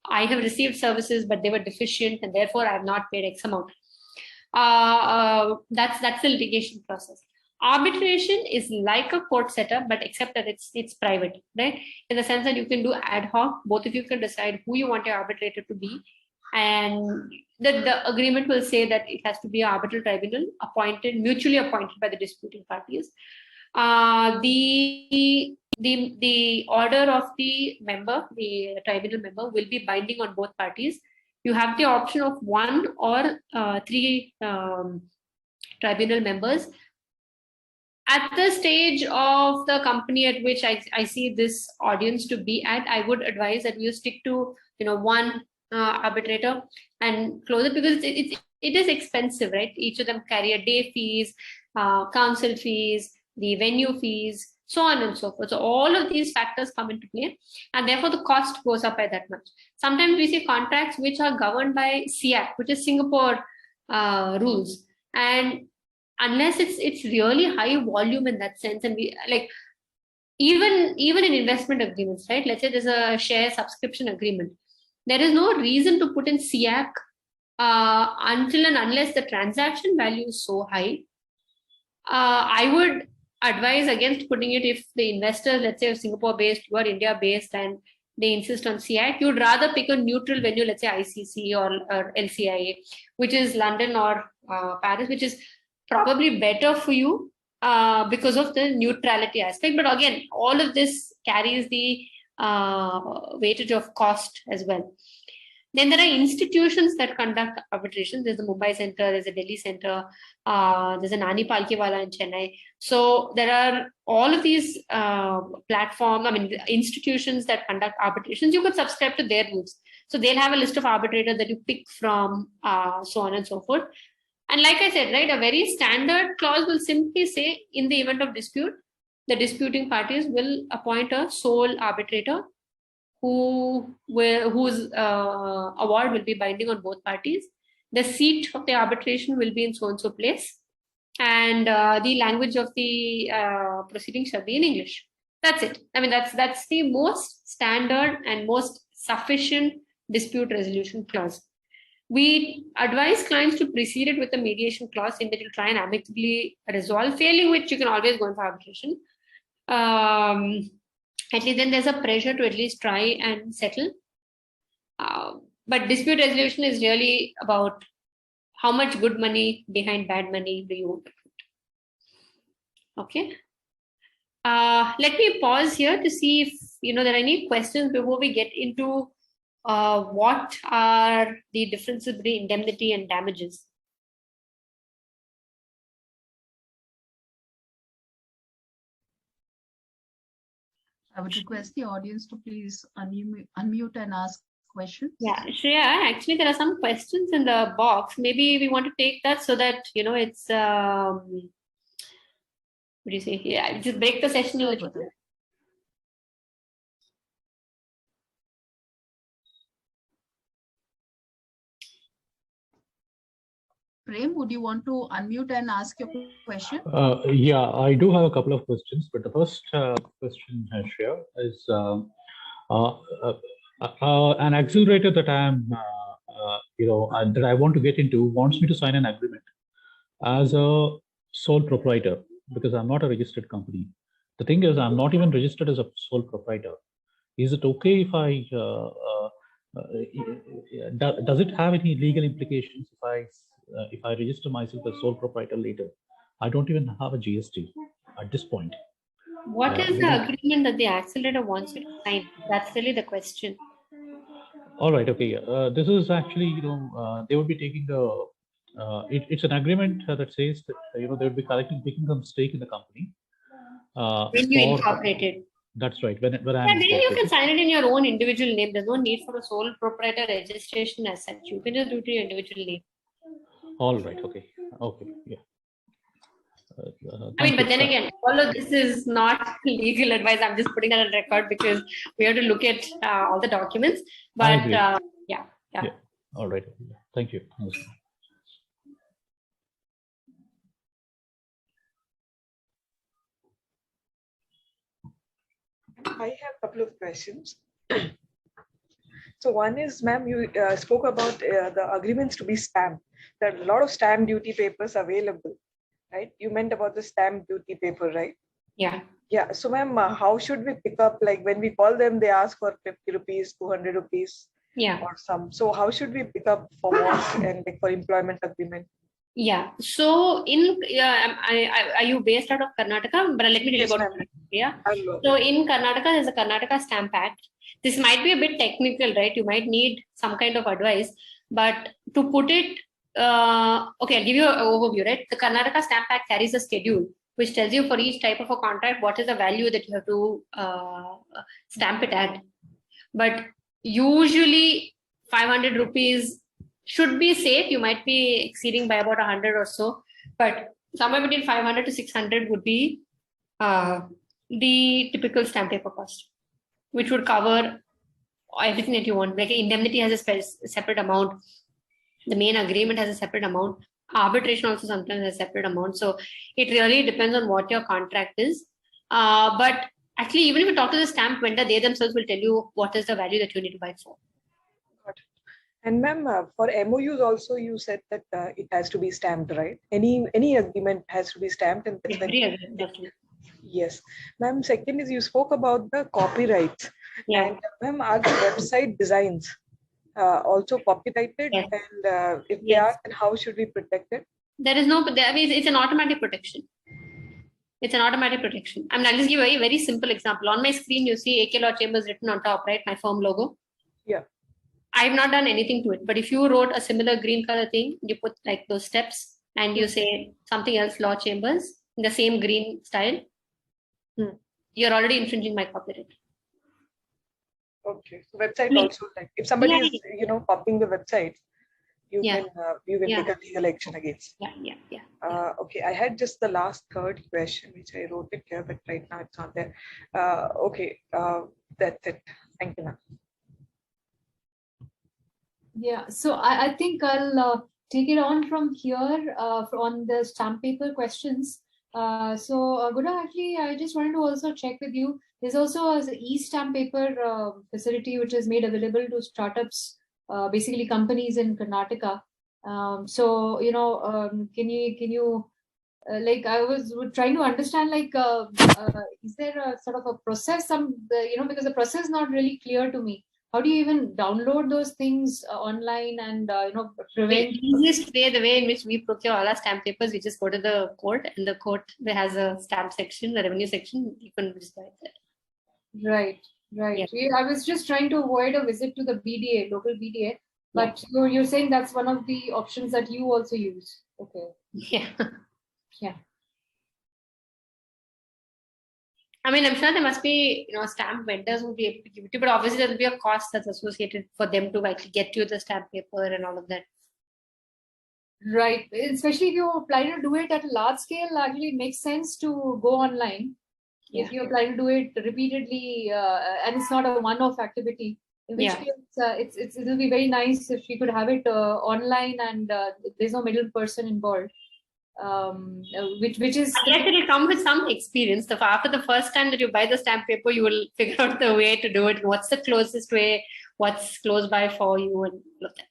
I have received services, but they were deficient and therefore I have not paid X amount. That's the litigation process. Arbitration is like a court setup, but except that it's private, right? In the sense that you can do ad hoc. Both of you can decide who you want your arbitrator to be, and the agreement will say that it has to be an arbitral tribunal mutually appointed by the disputing parties. The order of the member, the tribunal member, will be binding on both parties. You have the option of 1 or 3 tribunal members. At the stage of the company at which I see this audience to be at, I would advise that you stick to 1 arbitrator and close it, because it is expensive, right? Each of them carry a day fees, counsel fees, the venue fees, so on and so forth. So all of these factors come into play, and therefore the cost goes up by that much. Sometimes we see contracts which are governed by SIAC, which is Singapore rules, and unless it's really high volume in that sense, and we like even in investment agreements, right? Let's say there's a share subscription agreement. There is no reason to put in SIAC until and unless the transaction value is so high. I would advise against putting it if the investors, let's say, are Singapore-based, you are India-based, and they insist on SIAC. You'd rather pick a neutral venue, let's say ICC or LCIA, which is London or Paris, which is probably better for you because of the neutrality aspect. But again, all of this carries the weightage of cost as well. Then there are institutions that conduct arbitration. There's the Mumbai Center, there's a Delhi Center, there's a Nani Palkiwala in Chennai. So there are all of these platforms, institutions that conduct arbitrations. You could subscribe to their rules. So they'll have a list of arbitrators that you pick from, so on and so forth. And like I said, right, a very standard clause will simply say, in the event of dispute, the disputing parties will appoint a sole arbitrator whose award will be binding on both parties. The seat of the arbitration will be in so-and-so place, and the language of the proceeding shall be in English. That's it. That's the most standard and most sufficient dispute resolution clause. We advise clients to precede it with a mediation clause in that you'll try and amicably resolve, failing which you can always go in for arbitration. At least then there's a pressure to at least try and settle. But dispute resolution is really about how much good money behind bad money do you want to put. Okay. Let me pause here to see if there are any questions before we get into what are the differences between indemnity and damages. I would request the audience to please unmute and ask questions. Yeah, Shreya, actually there are some questions in the box. Maybe we want to take that so that, it's, what do you say? Yeah, just break the session a little bit. Prem, would you want to unmute and ask your question? Yeah, I do have a couple of questions, but the first question, Shreya, is an accelerator that that I want to get into wants me to sign an agreement as a sole proprietor because I'm not a registered company. The thing is, I'm not even registered as a sole proprietor. Is it okay if I does it have any legal implications if I register myself as sole proprietor later? I don't even have a GST at this point. What is the agreement that the accelerator wants you to sign? That's really the question. All right. Okay. This is actually, they would be taking the. It's an agreement that says that they would be taking some stake in the company. When you incorporated. That's right. When I'm. Then you can sign it in your own individual name. There's no need for a sole proprietor registration as such. You can just do it in your individual name. All right. Okay. Okay. Yeah. I mean, but then again, all of this is not legal advice. I'm just putting that on record because we have to look at all the documents. But yeah. All right. Thank you. I have a couple of questions. So one is, ma'am, you spoke about the agreements to be stamped. There are a lot of stamp duty papers available, right? You meant about the stamp duty paper, right? Yeah. Yeah. So, ma'am, how should we pick up? Like when we call them, they ask for 50 rupees, 200 rupees, or some. So how should we pick up for what and like for employment agreement? Yeah. So are you based out of Karnataka? But let me tell you about Karnataka. Yeah. So in Karnataka, there's a Karnataka Stamp Act. This might be a bit technical, right? You might need some kind of advice, but to put it, okay, I'll give you an overview, right? The Karnataka Stamp Act carries a schedule which tells you for each type of a contract what is the value that you have to stamp it at. But usually 500 rupees should be safe. You might be exceeding by about 100 or so, but somewhere between 500 to 600 would be the typical stamp paper cost, which would cover everything that you want. Like indemnity has a separate amount. The main agreement has a separate amount. Arbitration also sometimes has a separate amount. So it really depends on what your contract is. But actually, even if you talk to the stamp vendor, they themselves will tell you what is the value that you need to buy for. Got it. And ma'am, for MOUs also, you said that it has to be stamped, right? Any agreement has to be stamped. And every agreement, definitely. Yes. Ma'am, second is you spoke about the copyrights. Yeah. And ma'am, are the website designs also copyrighted? Yes. And if they are, then how should we protect it? There is no, it's an automatic protection. It's an automatic protection. I mean, I'll just give a very simple example. On my screen, you see AK Law Chambers written on top, right? My firm logo. Yeah. I've not done anything to it. But if you wrote a similar green color thing, you put like those steps and you say something else, Law Chambers, in the same green style, you're already infringing my copyright. Okay. So website also, like if somebody is, copying the website, you can take a legal action against. Okay, I had just the last third question, which I wrote it here, but right now it's not there. Okay, that's it. Thank you, ma'am. Yeah, so I think I'll take it on from here on the stamp paper questions. Guda, actually, I just wanted to also check with you. There's also an e-stamp paper facility which is made available to startups, basically companies in Karnataka. Can you like I was trying to understand, like, is there a sort of a process? Because the process is not really clear to me. How do you even download those things online and prevent? The easiest way, the way in which we procure all our stamp papers, we just go to the court, and the court has a stamp section, the revenue section. You can just buy it. Right. Yeah, I was just trying to avoid a visit to the BDA, local BDA, but you're saying that's one of the options that you also use. Okay. Yeah. I mean, I'm sure there must be, stamp vendors who will be able to give it to you, but obviously there will be a cost that's associated for them to actually get you the stamp paper and all of that. Right. Especially if you plan to do it at a large scale, actually it makes sense to go online. If you're planning to do it repeatedly and it's not a one-off activity, in which case it'll be very nice if we could have it online and there's no middle person involved. Which is, I guess it'll come with some experience. After the first time that you buy the stamp paper, you will figure out the way to do it. What's the closest way? What's close by for you, and all of that.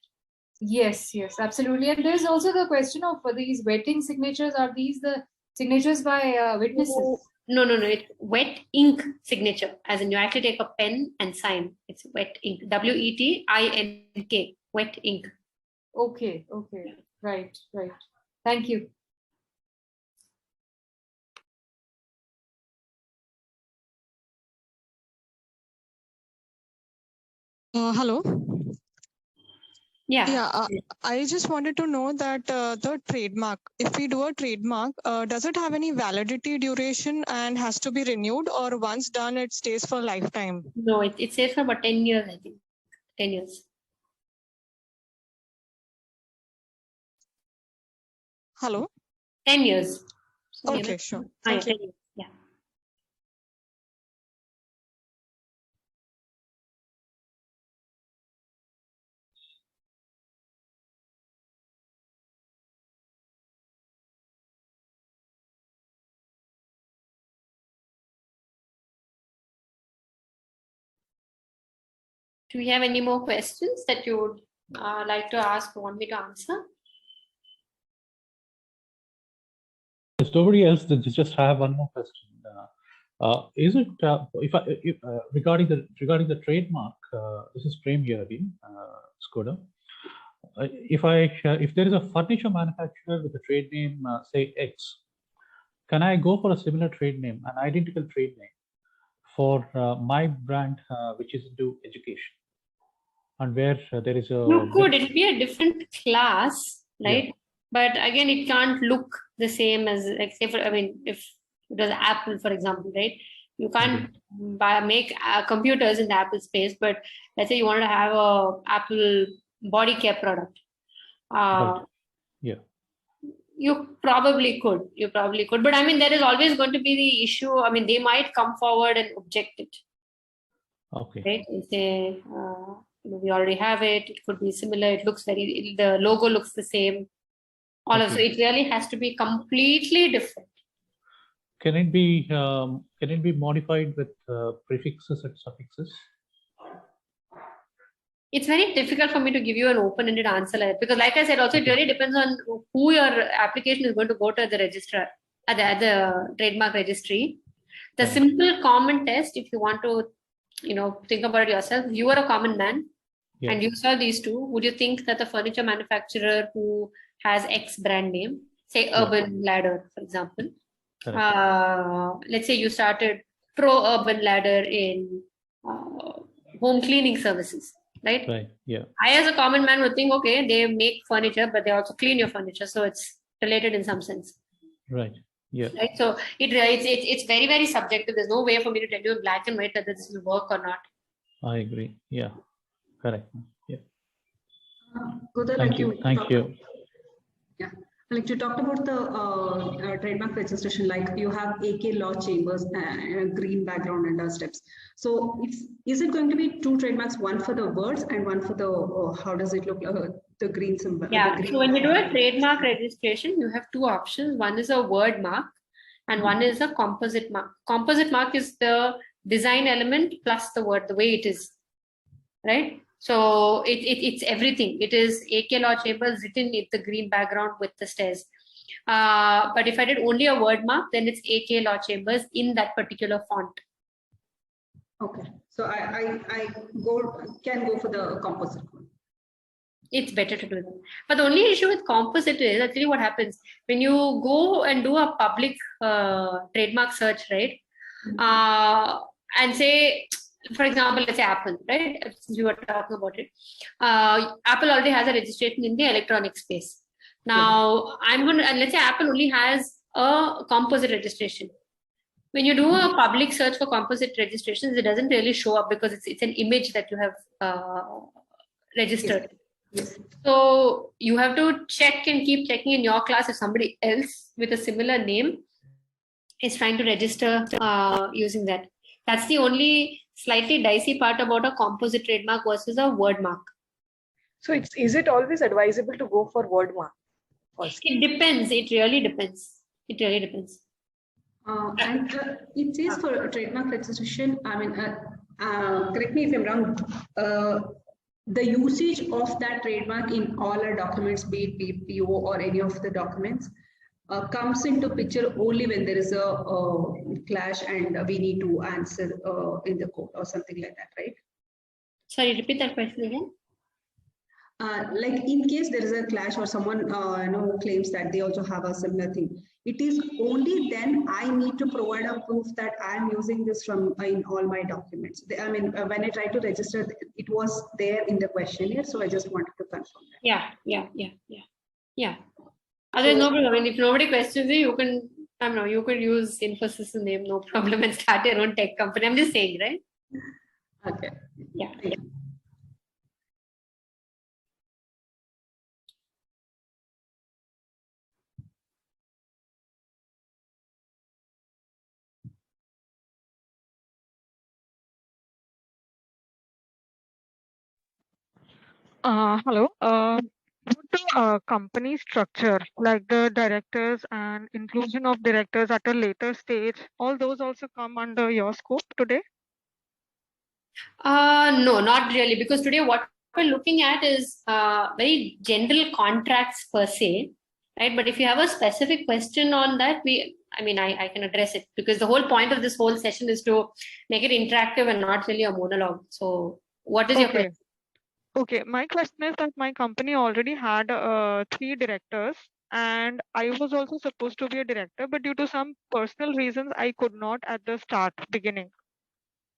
Yes, absolutely. And there's also the question of these wetting signatures. Are these the signatures by witnesses? No. It's wet ink signature. As in, you actually take a pen and sign. It's wet ink. WETINK. Wet ink. Okay. Right. Thank you. Hello. Yeah. I just wanted to know that the trademark, if we do a trademark, does it have any validity duration and has to be renewed, or once done, it stays for lifetime? No, it stays for about 10 years, I think. 10 years. Hello? 10 years. Okay, sure. Thank you. Yeah. Do we have any more questions that you would like to ask or want me to answer? If nobody else, then just have one more question. Is it regarding the trademark? This is Prem here again, Skoda. If there is a furniture manufacturer with a trade name, say X, can I go for a similar trade name, an identical trade name, for my brand, which is into education, and where there is a You could. It'll be a different class, right? Yeah. But again, it can't look the same as, like, say, if it was Apple, for example, right? You can't make computers in the Apple space, but let's say you wanted to have a Apple body care product. Right. Yeah. You probably could. But I mean, there is always going to be the issue. I mean, they might come forward and object it. Okay. Right? They say, we already have it. It could be similar. It looks the logo looks the same. So it really has to be completely different. Can it be modified with prefixes and suffixes? It's very difficult for me to give you an open-ended answer like that, because, like I said, also it really depends on who your application is going to go to the registrar, at the trademark registry. The simple common test, if you want to, think about it yourself, you are a common man, and you saw these two. Would you think that the furniture manufacturer who has X brand name, say Urban Ladder, for example, let's say you started Pro Urban Ladder in home cleaning services, right? Right. Yeah. I, as a common man, would think, okay, they make furniture, but they also clean your furniture, so it's related in some sense. Right. Yeah. Right. So it's very, very subjective. There's no way for me to tell you in black and white whether this will work or not. I agree. Yeah. Correct. Yeah. Goda, Thank you. Thank you. Yeah. Like you talked about the trademark registration, like you have AK law chambers and a green background and steps. So is it going to be two trademarks, one for the words and one for the, how does it look, the green symbol? Yeah, so when you do a trademark registration, you have two options. One is a word mark and one is a composite mark. Composite mark is the design element plus the word, the way it is, right? So it's everything. It is AK Law Chambers written in the green background with the stairs. But if I did only a word mark, then it's AK Law Chambers in that particular font. Okay, so I can go for the composite one. It's better to do that. But the only issue with composite is, I'll tell you what happens. When you go and do a public trademark search, right? And say, for example, let's say Apple, right? Since you were talking about it. Apple already has a registration in the electronic space. Now, let's say Apple only has a composite registration. When you do a public search for composite registrations, it doesn't really show up because it's an image that you have registered. Yes. So you have to check and keep checking in your class if somebody else with a similar name is trying to register using that. That's the only slightly dicey part about a composite trademark versus a word mark. So is it always advisable to go for word mark? It depends. It really depends. It really depends. And it says for trademark registration, I mean, correct me if I'm wrong, the usage of that trademark in all our documents, be it PO or any of the documents, comes into picture only when there is a clash and we need to answer in the court or something like that, right? Sorry, repeat that question again. Like in case there is a clash or someone claims that they also have a similar thing, it is only then I need to provide a proof that I am using this from in all my documents. I mean, when I tried to register, it was there in the questionnaire, so I just wanted to confirm that. Yeah. Otherwise, no problem. I mean, if nobody questions you, you can, I don't know, you could use Infosys' name, no problem, and start your own tech company. I'm just saying, right? Okay. Yeah. Hello. Would the company structure, like the directors and inclusion of directors at a later stage, all those also come under your scope today? No, not really, because today what we're looking at is very general contracts per se, right? But if you have a specific question on that, I can address it, because the whole point of this whole session is to make it interactive and not really a monologue. So what is your question? Okay, my question is that my company already had 3 directors, and I was also supposed to be a director, but due to some personal reasons, I could not at the beginning.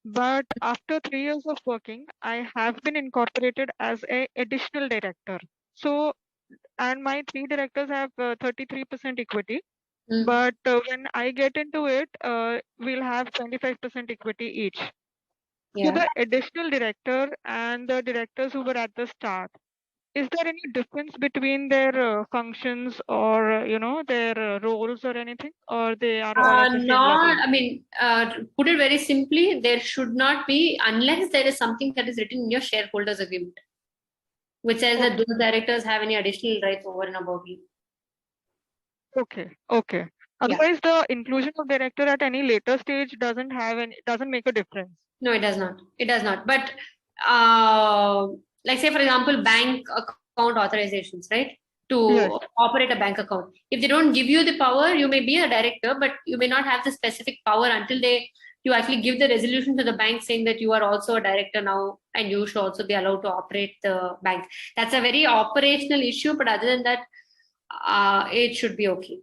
But after 3 years of working, I have been incorporated as an additional director. So, and my 3 directors have 33% equity. But when I get into it, we'll have 25% equity each. So the additional director and the directors who were at the start, is there any difference between their functions or their roles or anything, or they are all at the same level? Put it very simply, there should not be, unless there is something that is written in your shareholders agreement, which says that those directors have any additional rights over and above you. Okay. Otherwise, the inclusion of director at any later stage doesn't make a difference. No, it does not. It does not. But like say, for example, bank account authorizations, right? To operate a bank account. If they don't give you the power, you may be a director, but you may not have the specific power until you actually give the resolution to the bank saying that you are also a director now and you should also be allowed to operate the bank. That's a very operational issue, but other than that, it should be okay.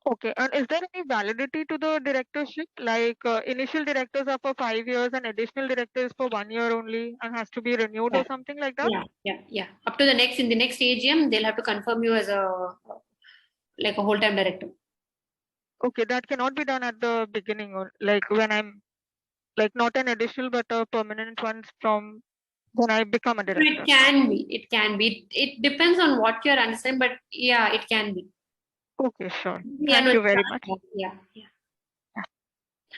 Okay, and is there any validity to the directorship? Like initial directors are for 5 years and additional directors for 1 year only and has to be renewed or something like that? Yeah. Up to in the next AGM, they'll have to confirm you as a whole-time director. Okay, that cannot be done at the beginning, or like when I'm not an additional but a permanent one from when I become a director. It can be. It depends on what you're understanding, but yeah, it can be. Okay, sure. Thank you very much. Yeah.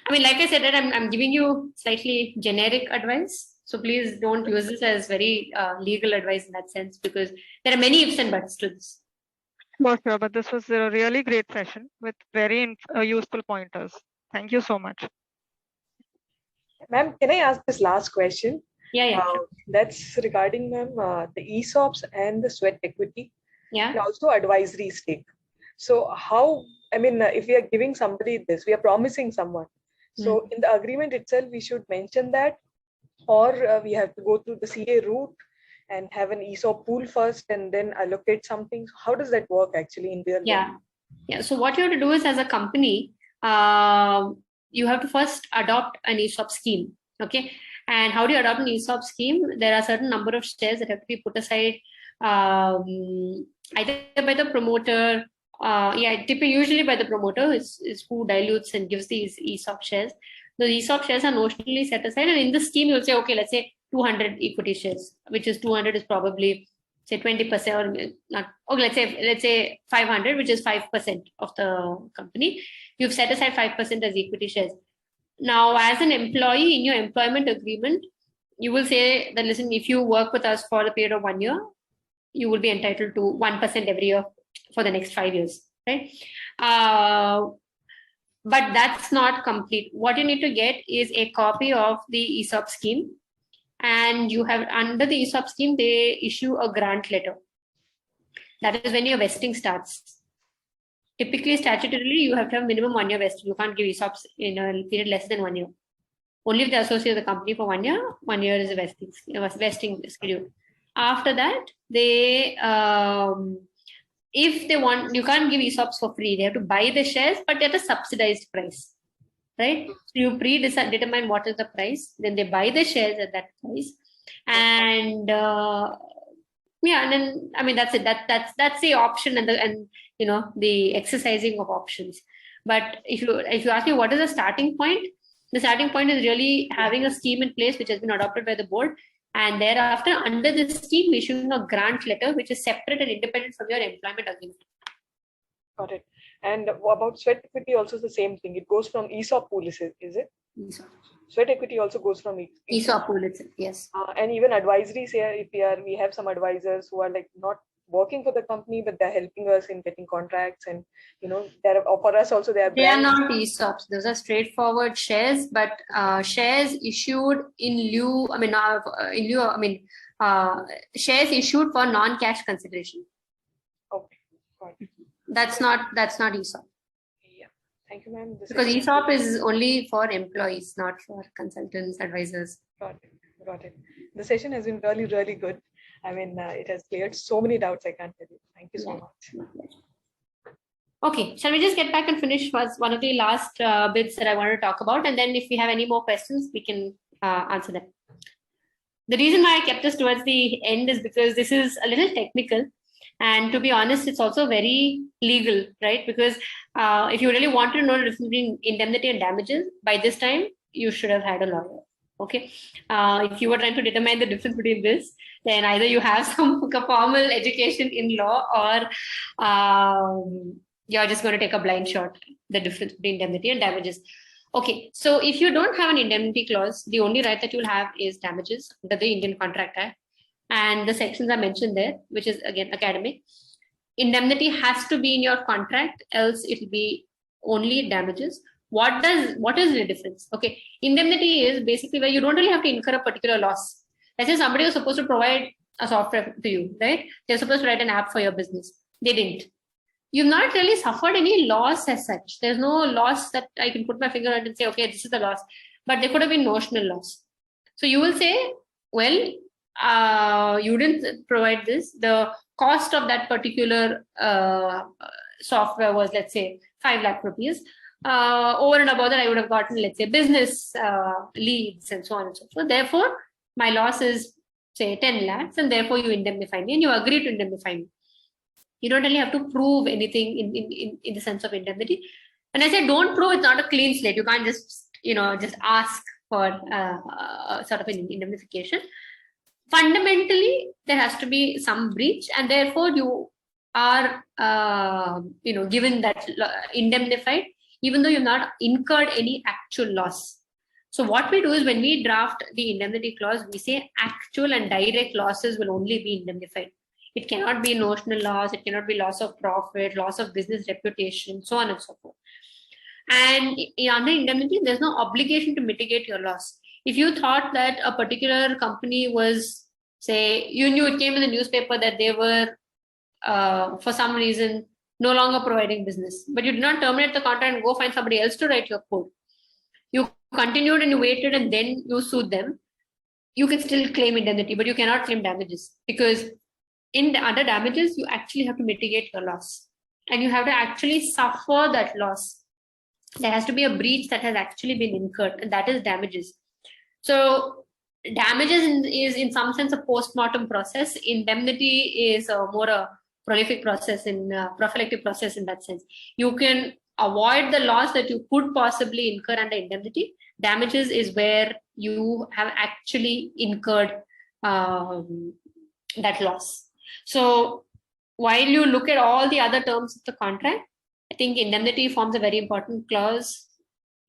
Like I said, that I'm giving you slightly generic advice. So please don't use this as very legal advice in that sense, because there are many ifs and buts to this. Sure, but this was a really great session with very useful pointers. Thank you so much. Ma'am, can I ask this last question? Yeah. That's regarding, ma'am, the ESOPs and the sweat equity. Yeah. And also advisory stake. So how, if we are giving somebody this, we are promising someone. So in the agreement itself, we should mention that, or we have to go through the CA route and have an ESOP pool first and then allocate something. How does that work actually in real life? Yeah. So what you have to do is, as a company, you have to first adopt an ESOP scheme. Okay. And how do you adopt an ESOP scheme? There are a certain number of shares that have to be put aside either by the promoter. Usually by the promoter is who dilutes and gives these ESOP shares. The ESOP shares are notionally set aside, and in the scheme you'll say, okay, let's say 200 equity shares, which is 200 is probably say 20% or not. Okay, let's say 500, which is 5% of the company. You've set aside 5% as equity shares. Now, as an employee in your employment agreement, you will say that, listen, if you work with us for the period of 1 year, you will be entitled to 1% every year for the next 5 years, right? But that's not complete. What you need to get is a copy of the ESOP scheme, and you have, under the ESOP scheme, they issue a grant letter. That is when your vesting starts. Typically, statutorily, you have to have minimum 1 year vesting. You can't give ESOPs in a period less than 1 year. Only if they associate the company for 1 year, 1 year is a vesting schedule. After that, they if they want, you can't give ESOPs for free. They have to buy the shares, but at a subsidized price, right? So you predetermine what is the price, then they buy the shares at that price, and then that's it. That's the option and the exercising of options. But if you ask me what is the starting point, the starting point is really having a scheme in place which has been adopted by the board. And thereafter, under this scheme, issuing a grant letter, which is separate and independent from your employment agreement. Got it. And about sweat equity, also the same thing. It goes from ESOP pool, is it? ESOP. Sweat equity also goes from ESOP pool itself, yes. And even advisories here, if we have some advisors who are like not working for the company, but they're helping us in getting contracts, and they're for us also. They are not ESOPs; those are straightforward shares, but shares issued in lieu. Shares issued for non-cash consideration. Okay, got it. That's not ESOP. Yeah, thank you, ma'am. Because ESOP is only for employees, not for consultants, advisors. Got it. The session has been really, really good. I mean, it has cleared so many doubts. I can't tell you. Thank you so much. Okay, shall we just get back and finish one of the last bits that I want to talk about, and then if we have any more questions, we can answer them. The reason why I kept this towards the end is because this is a little technical, and to be honest, it's also very legal, right? Because if you really want to know the difference between indemnity and damages, by this time you should have had a lawyer. Okay, if you were trying to determine the difference between this, then either you have some formal education in law, or you're just going to take a blind shot, the difference between indemnity and damages. Okay, so if you don't have an indemnity clause, the only right that you'll have is damages under the Indian Contract Act. And the sections are mentioned there, which is again academic. Indemnity has to be in your contract, else it will be only damages. What is the difference? Okay, indemnity is basically where you don't really have to incur a particular loss. Let's say somebody was supposed to provide a software to you, right? They're supposed to write an app for your business. They didn't. You've not really suffered any loss as such. There's no loss that I can put my finger on and say, okay, this is the loss. But there could have been notional loss. So you will say, well, you didn't provide this. The cost of that particular software was, let's say, 5 lakh rupees. Over and above that, I would have gotten, let's say, business leads and so on and so forth. Therefore, my loss is, say, 10 lakhs, and therefore you indemnify me, and you agree to indemnify me. You don't really have to prove anything in the sense of indemnity. And I say, don't prove, it's not a clean slate. You can't just, just ask for sort of an indemnification. Fundamentally, there has to be some breach, and therefore you are, given that indemnified, even though you've not incurred any actual loss. So what we do is when we draft the indemnity clause, we say actual and direct losses will only be indemnified. It cannot be notional loss, it cannot be loss of profit, loss of business reputation, so on and so forth. And under indemnity, there's no obligation to mitigate your loss. If you thought that a particular company was, say, you knew it came in the newspaper that they were, for some reason, no longer providing business, but you did not terminate the contract and go find somebody else to write your code. You continued and you waited and then you sued them. You can still claim indemnity, but you cannot claim damages, because under damages, you actually have to mitigate your loss, and you have to actually suffer that loss. There has to be a breach that has actually been incurred, and that is damages. So damages is in some sense a post-mortem process. Indemnity is more a prolific process, prophylactic process in that sense. You can avoid the loss that you could possibly incur under indemnity. Damages is where you have actually incurred that loss. So while you look at all the other terms of the contract, I think indemnity forms a very important clause.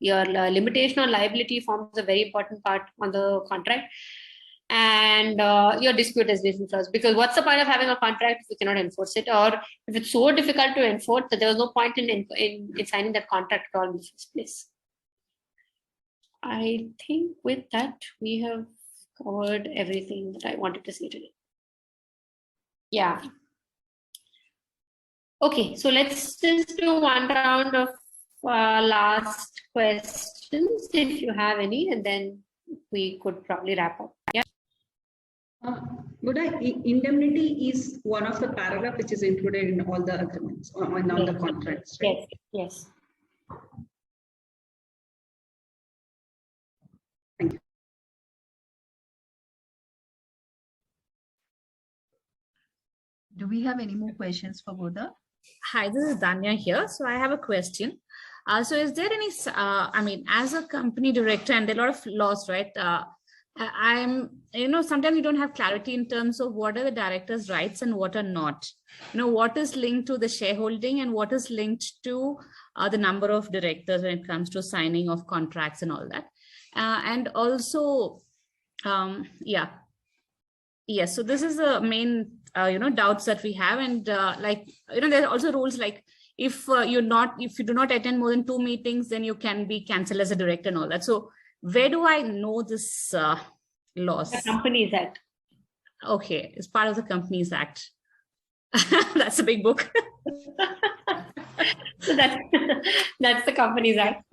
Your limitation on liability forms a very important part on the contract. And your dispute resolution clause, because what's the point of having a contract if you cannot enforce it, or if it's so difficult to enforce that there was no point in signing that contract at all in the first place. I think with that, we have covered everything that I wanted to say today. Yeah. Okay, so let's just do one round of last questions if you have any, and then we could probably wrap up. Yeah. Indemnity is one of the paragraph which is included in all the agreements on all the contracts. Right? Yes. Thank you. Do we have any more questions for Goda? Hi, this is Danya here. So I have a question. So is there any, as a company director, and there are a lot of laws, right? Sometimes you don't have clarity in terms of what are the director's rights and what are not. What is linked to the shareholding and what is linked to the number of directors when it comes to signing of contracts and all that. And also, yes, so this is the main doubts that we have. And there are also rules like if you do not attend more than 2 meetings, then you can be cancelled as a director and all that. So where do I know this laws? The Companies Act. Okay, it's part of the Companies Act. That's a big book. So that's the Companies Act.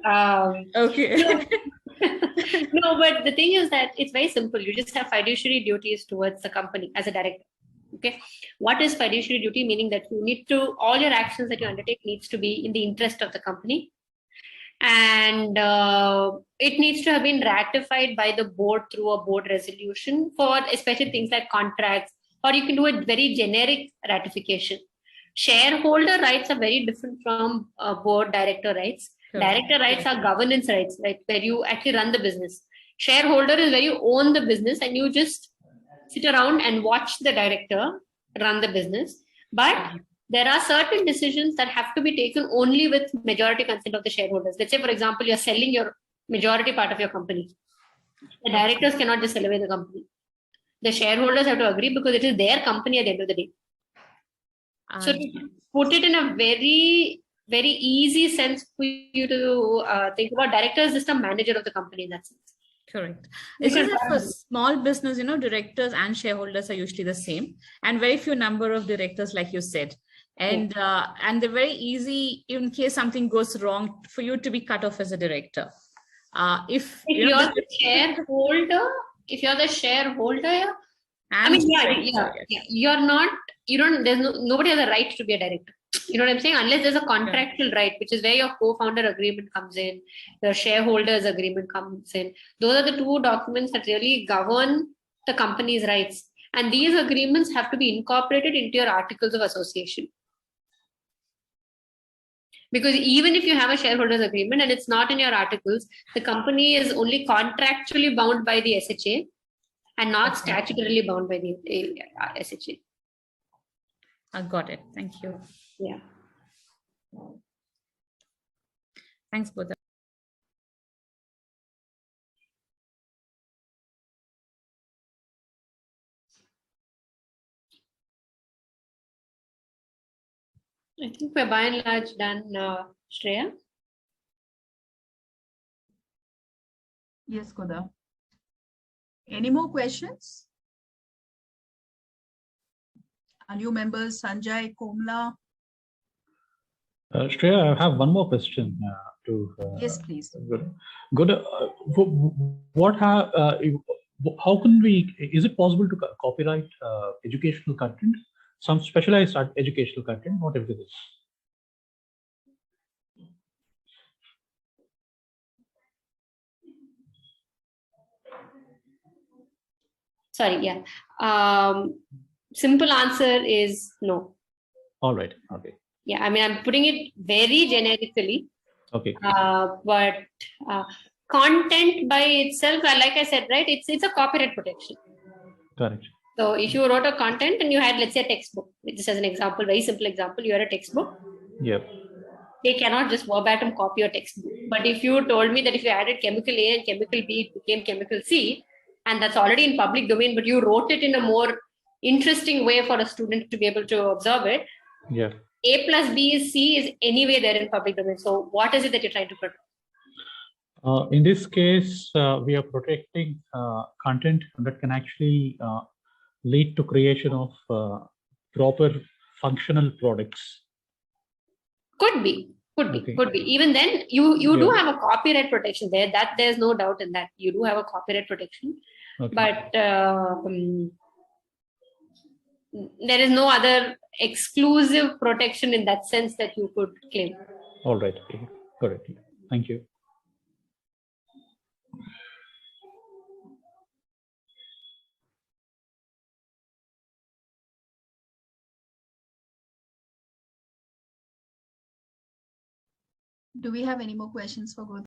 Okay. No, but the thing is that it's very simple. You just have fiduciary duties towards the company as a director. Okay. What is fiduciary duty? Meaning that you need to, all your actions that you undertake needs to be in the interest of the company. And it needs to have been ratified by the board through a board resolution for especially things like contracts, or you can do a very generic ratification. Shareholder rights are very different from board director rights. Director rights are governance rights, right, where you actually run the business. Shareholder is where you own the business and you just sit around and watch the director run the business. But there are certain decisions that have to be taken only with majority consent of the shareholders. Let's say, for example, you're selling your majority part of your company. The directors cannot just sell away the company. The shareholders have to agree because it is their company at the end of the day. So to put it in a very, very easy sense for you to think about, director is just a manager of the company in that sense. Correct. It's just that for small business, directors and shareholders are usually the same, and very few number of directors, like you said. And they're very easy in case something goes wrong for you to be cut off as a director. If you're the shareholder, you're not. Nobody has a right to be a director. You know what I'm saying? Unless there's a contractual right, which is where your co-founder agreement comes in, the shareholders agreement comes in. Those are the two documents that really govern the company's rights. And these agreements have to be incorporated into your articles of association. Because even if you have a shareholders agreement and it's not in your articles, the company is only contractually bound by the SHA and not statutorily bound by the SHA. I got it. Thank you. Yeah. Thanks, both. I think we're by and large done, Shreya. Yes, Goda. Any more questions? Are you members Sanjay, Komla? Shreya, I have one more question Yes, please. Good. How can we? Is it possible to copyright educational content? Some specialized educational content, not everything. Sorry, yeah. Simple answer is no. All right. Okay. Yeah, I mean, I'm putting it very generically. Okay. But content by itself, like I said, right, it's a copyright protection. Correct. So if you wrote a content and you had, let's say, a textbook, just as an example, very simple example, you had a textbook. Yep. They cannot just verbatim copy your textbook. But if you told me that if you added chemical A and chemical B, it became chemical C, and that's already in public domain, but you wrote it in a more interesting way for a student to be able to observe it. Yeah. A plus B is C is anyway there in public domain. So what is it that you're trying to protect? In this case, we are protecting content that can actually lead to creation of proper functional products. Could be. Even then, you do have a copyright protection there. That there's no doubt in that. You do have a copyright protection, but there is no other exclusive protection in that sense that you could claim. All right. Correct. Thank you. Do we have any more questions for Goda?